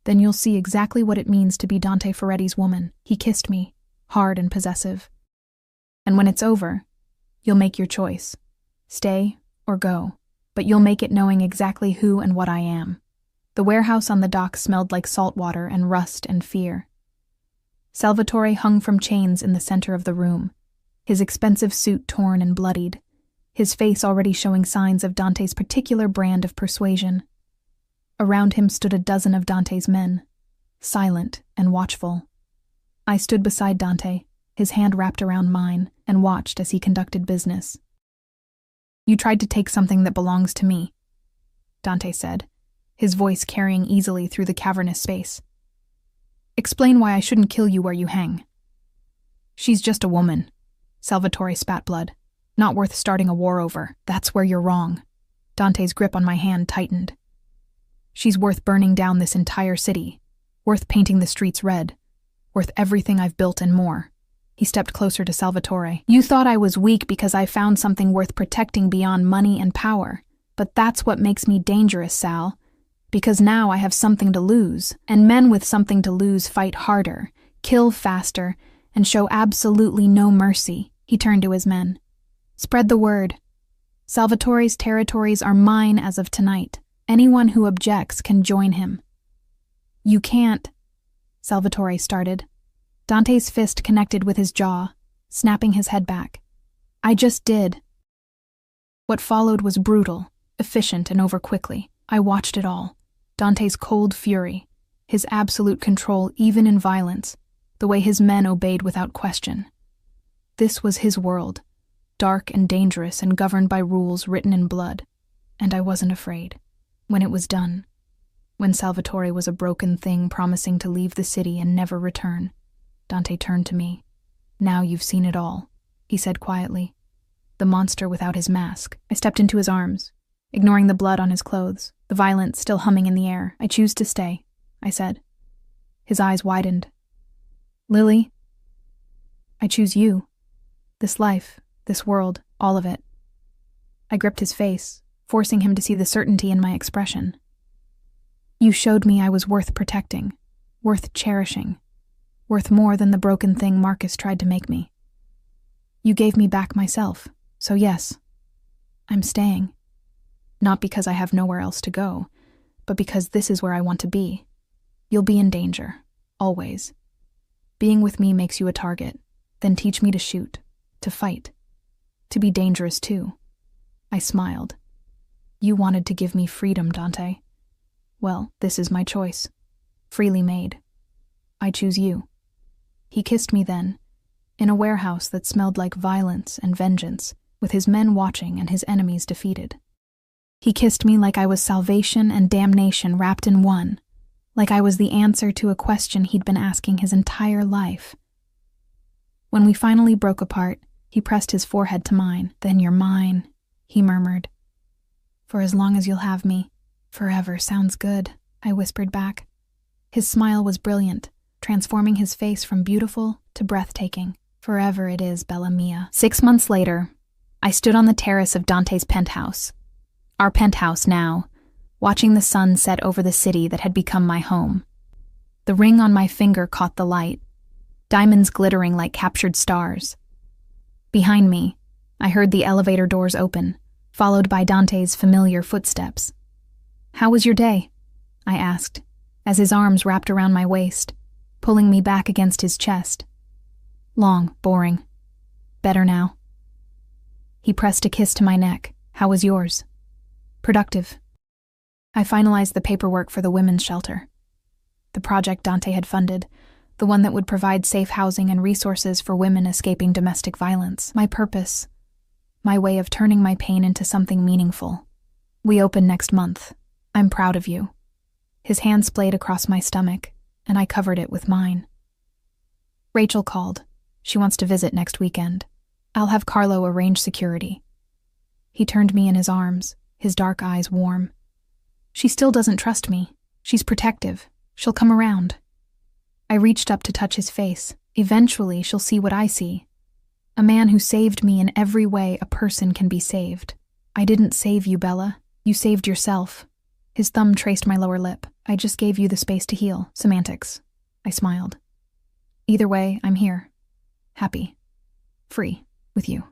[SPEAKER 1] "Then you'll see exactly what it means to be Dante Ferretti's woman." He kissed me, hard and possessive. "And when it's over, you'll make your choice. Stay or go, but you'll make it knowing exactly who and what I am." The warehouse on the dock smelled like salt water and rust and fear. Salvatore hung from chains in the center of the room, his expensive suit torn and bloodied, his face already showing signs of Dante's particular brand of persuasion. Around him stood a dozen of Dante's men, silent and watchful. I stood beside Dante, his hand wrapped around mine, and watched as he conducted business. "You tried to take something that belongs to me," Dante said, his voice carrying easily through the cavernous space. "Explain why I shouldn't kill you where you hang." "She's just a woman," Salvatore spat blood. "Not worth starting a war over. That's where you're wrong." Dante's grip on my hand tightened. "She's worth burning down this entire city, worth painting the streets red, worth everything I've built and more." He stepped closer to Salvatore. "You thought I was weak because I found something worth protecting beyond money and power, but that's what makes me dangerous, Sal. Because now I have something to lose, and men with something to lose fight harder, kill faster, and show absolutely no mercy." He turned to his men. "Spread the word. Salvatore's territories are mine as of tonight. Anyone who objects can join him." "You can't," Salvatore started. Dante's fist connected with his jaw, snapping his head back. "I just did." What followed was brutal, efficient, and over quickly. I watched it all. Dante's cold fury, his absolute control even in violence, the way his men obeyed without question. This was his world, dark and dangerous and governed by rules written in blood, and I wasn't afraid. When it was done, when Salvatore was a broken thing promising to leave the city and never return, Dante turned to me. "Now you've seen it all," he said quietly. The monster without his mask. I stepped into his arms, ignoring the blood on his clothes, the violence still humming in the air. "I choose to stay," I said. His eyes widened. "Lily, I choose you. This life, this world, all of it." I gripped his face, forcing him to see the certainty in my expression. "You showed me I was worth protecting, worth cherishing, worth more than the broken thing Marcus tried to make me. You gave me back myself, so yes, I'm staying. Not because I have nowhere else to go, but because this is where I want to be. You'll be in danger, always. Being with me makes you a target, then teach me to shoot, to fight, to be dangerous too. I smiled. You wanted to give me freedom, Dante. Well, this is my choice. Freely made. I choose you. He kissed me then, in a warehouse that smelled like violence and vengeance, with his men watching and his enemies defeated. He kissed me like I was salvation and damnation wrapped in one, like I was the answer to a question he'd been asking his entire life. When we finally broke apart, he pressed his forehead to mine. Then you're mine, he murmured. For as long as you'll have me, forever sounds good, I whispered back. His smile was brilliant, transforming his face from beautiful to breathtaking. Forever it is, Bella Mia. 6 months later, I stood on the terrace of Dante's penthouse. Our penthouse now, watching the sun set over the city that had become my home. The ring on my finger caught the light, diamonds glittering like captured stars. Behind me, I heard the elevator doors open, followed by Dante's familiar footsteps. How was your day? I asked, as his arms wrapped around my waist, pulling me back against his chest. Long, boring. Better now. He pressed a kiss to my neck. How was yours? Productive. I finalized the paperwork for the women's shelter. The project Dante had funded, the one that would provide safe housing and resources for women escaping domestic violence. My purpose, my way of turning my pain into something meaningful. We open next month. I'm proud of you. His hand splayed across my stomach, and I covered it with mine. Rachel called. She wants to visit next weekend. I'll have Carlo arrange security. He turned me in his arms, his dark eyes warm. She still doesn't trust me. She's protective. She'll come around. I reached up to touch his face. Eventually, she'll see what I see. A man who saved me in every way a person can be saved. I didn't save you, Bella. You saved yourself. His thumb traced my lower lip. I just gave you the space to heal. Semantics. I smiled. Either way, I'm here. Happy. Free. With you.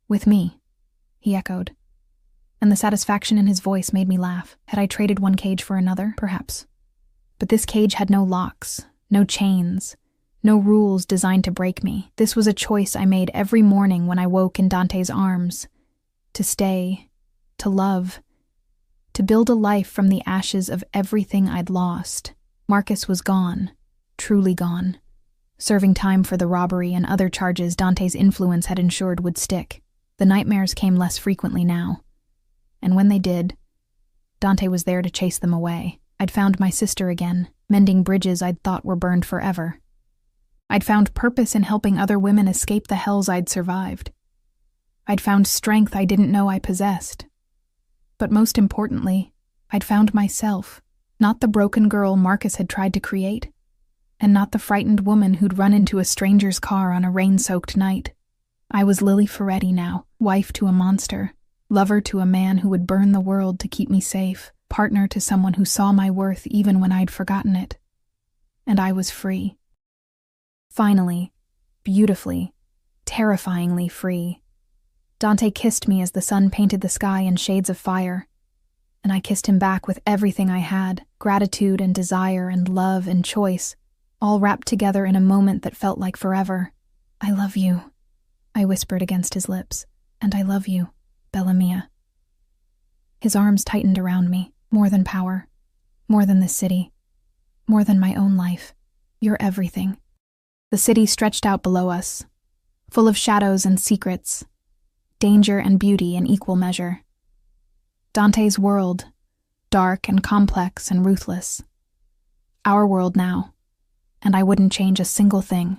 [SPEAKER 1] With me, he echoed. And the satisfaction in his voice made me laugh. Had I traded one cage for another? Perhaps. But this cage had no locks, no chains, no rules designed to break me. This was a choice I made every morning when I woke in Dante's arms. To stay, to love, to build a life from the ashes of everything I'd lost. Marcus was gone, truly gone, serving time for the robbery and other charges Dante's influence had ensured would stick. The nightmares came less frequently now. And when they did, Dante was there to chase them away. I'd found my sister again, mending bridges I'd thought were burned forever. I'd found purpose in helping other women escape the hells I'd survived. I'd found strength I didn't know I possessed. But most importantly, I'd found myself, not the broken girl Marcus had tried to create, and not the frightened woman who'd run into a stranger's car on a rain-soaked night. I was Lily Ferretti now, wife to a monster, lover to a man who would burn the world to keep me safe, partner to someone who saw my worth even when I'd forgotten it. And I was free. Finally, beautifully, terrifyingly free. Dante kissed me as the sun painted the sky in shades of fire, and I kissed him back with everything I had, gratitude and desire and love and choice, all wrapped together in a moment that felt like forever. I love you, I whispered against his lips, and I love you, Bella Mia. His arms tightened around me, more than power, more than this city, more than my own life. You're everything. The city stretched out below us, full of shadows and secrets, danger and beauty in equal measure. Dante's world, dark and complex and ruthless. Our world now, and I wouldn't change a single thing.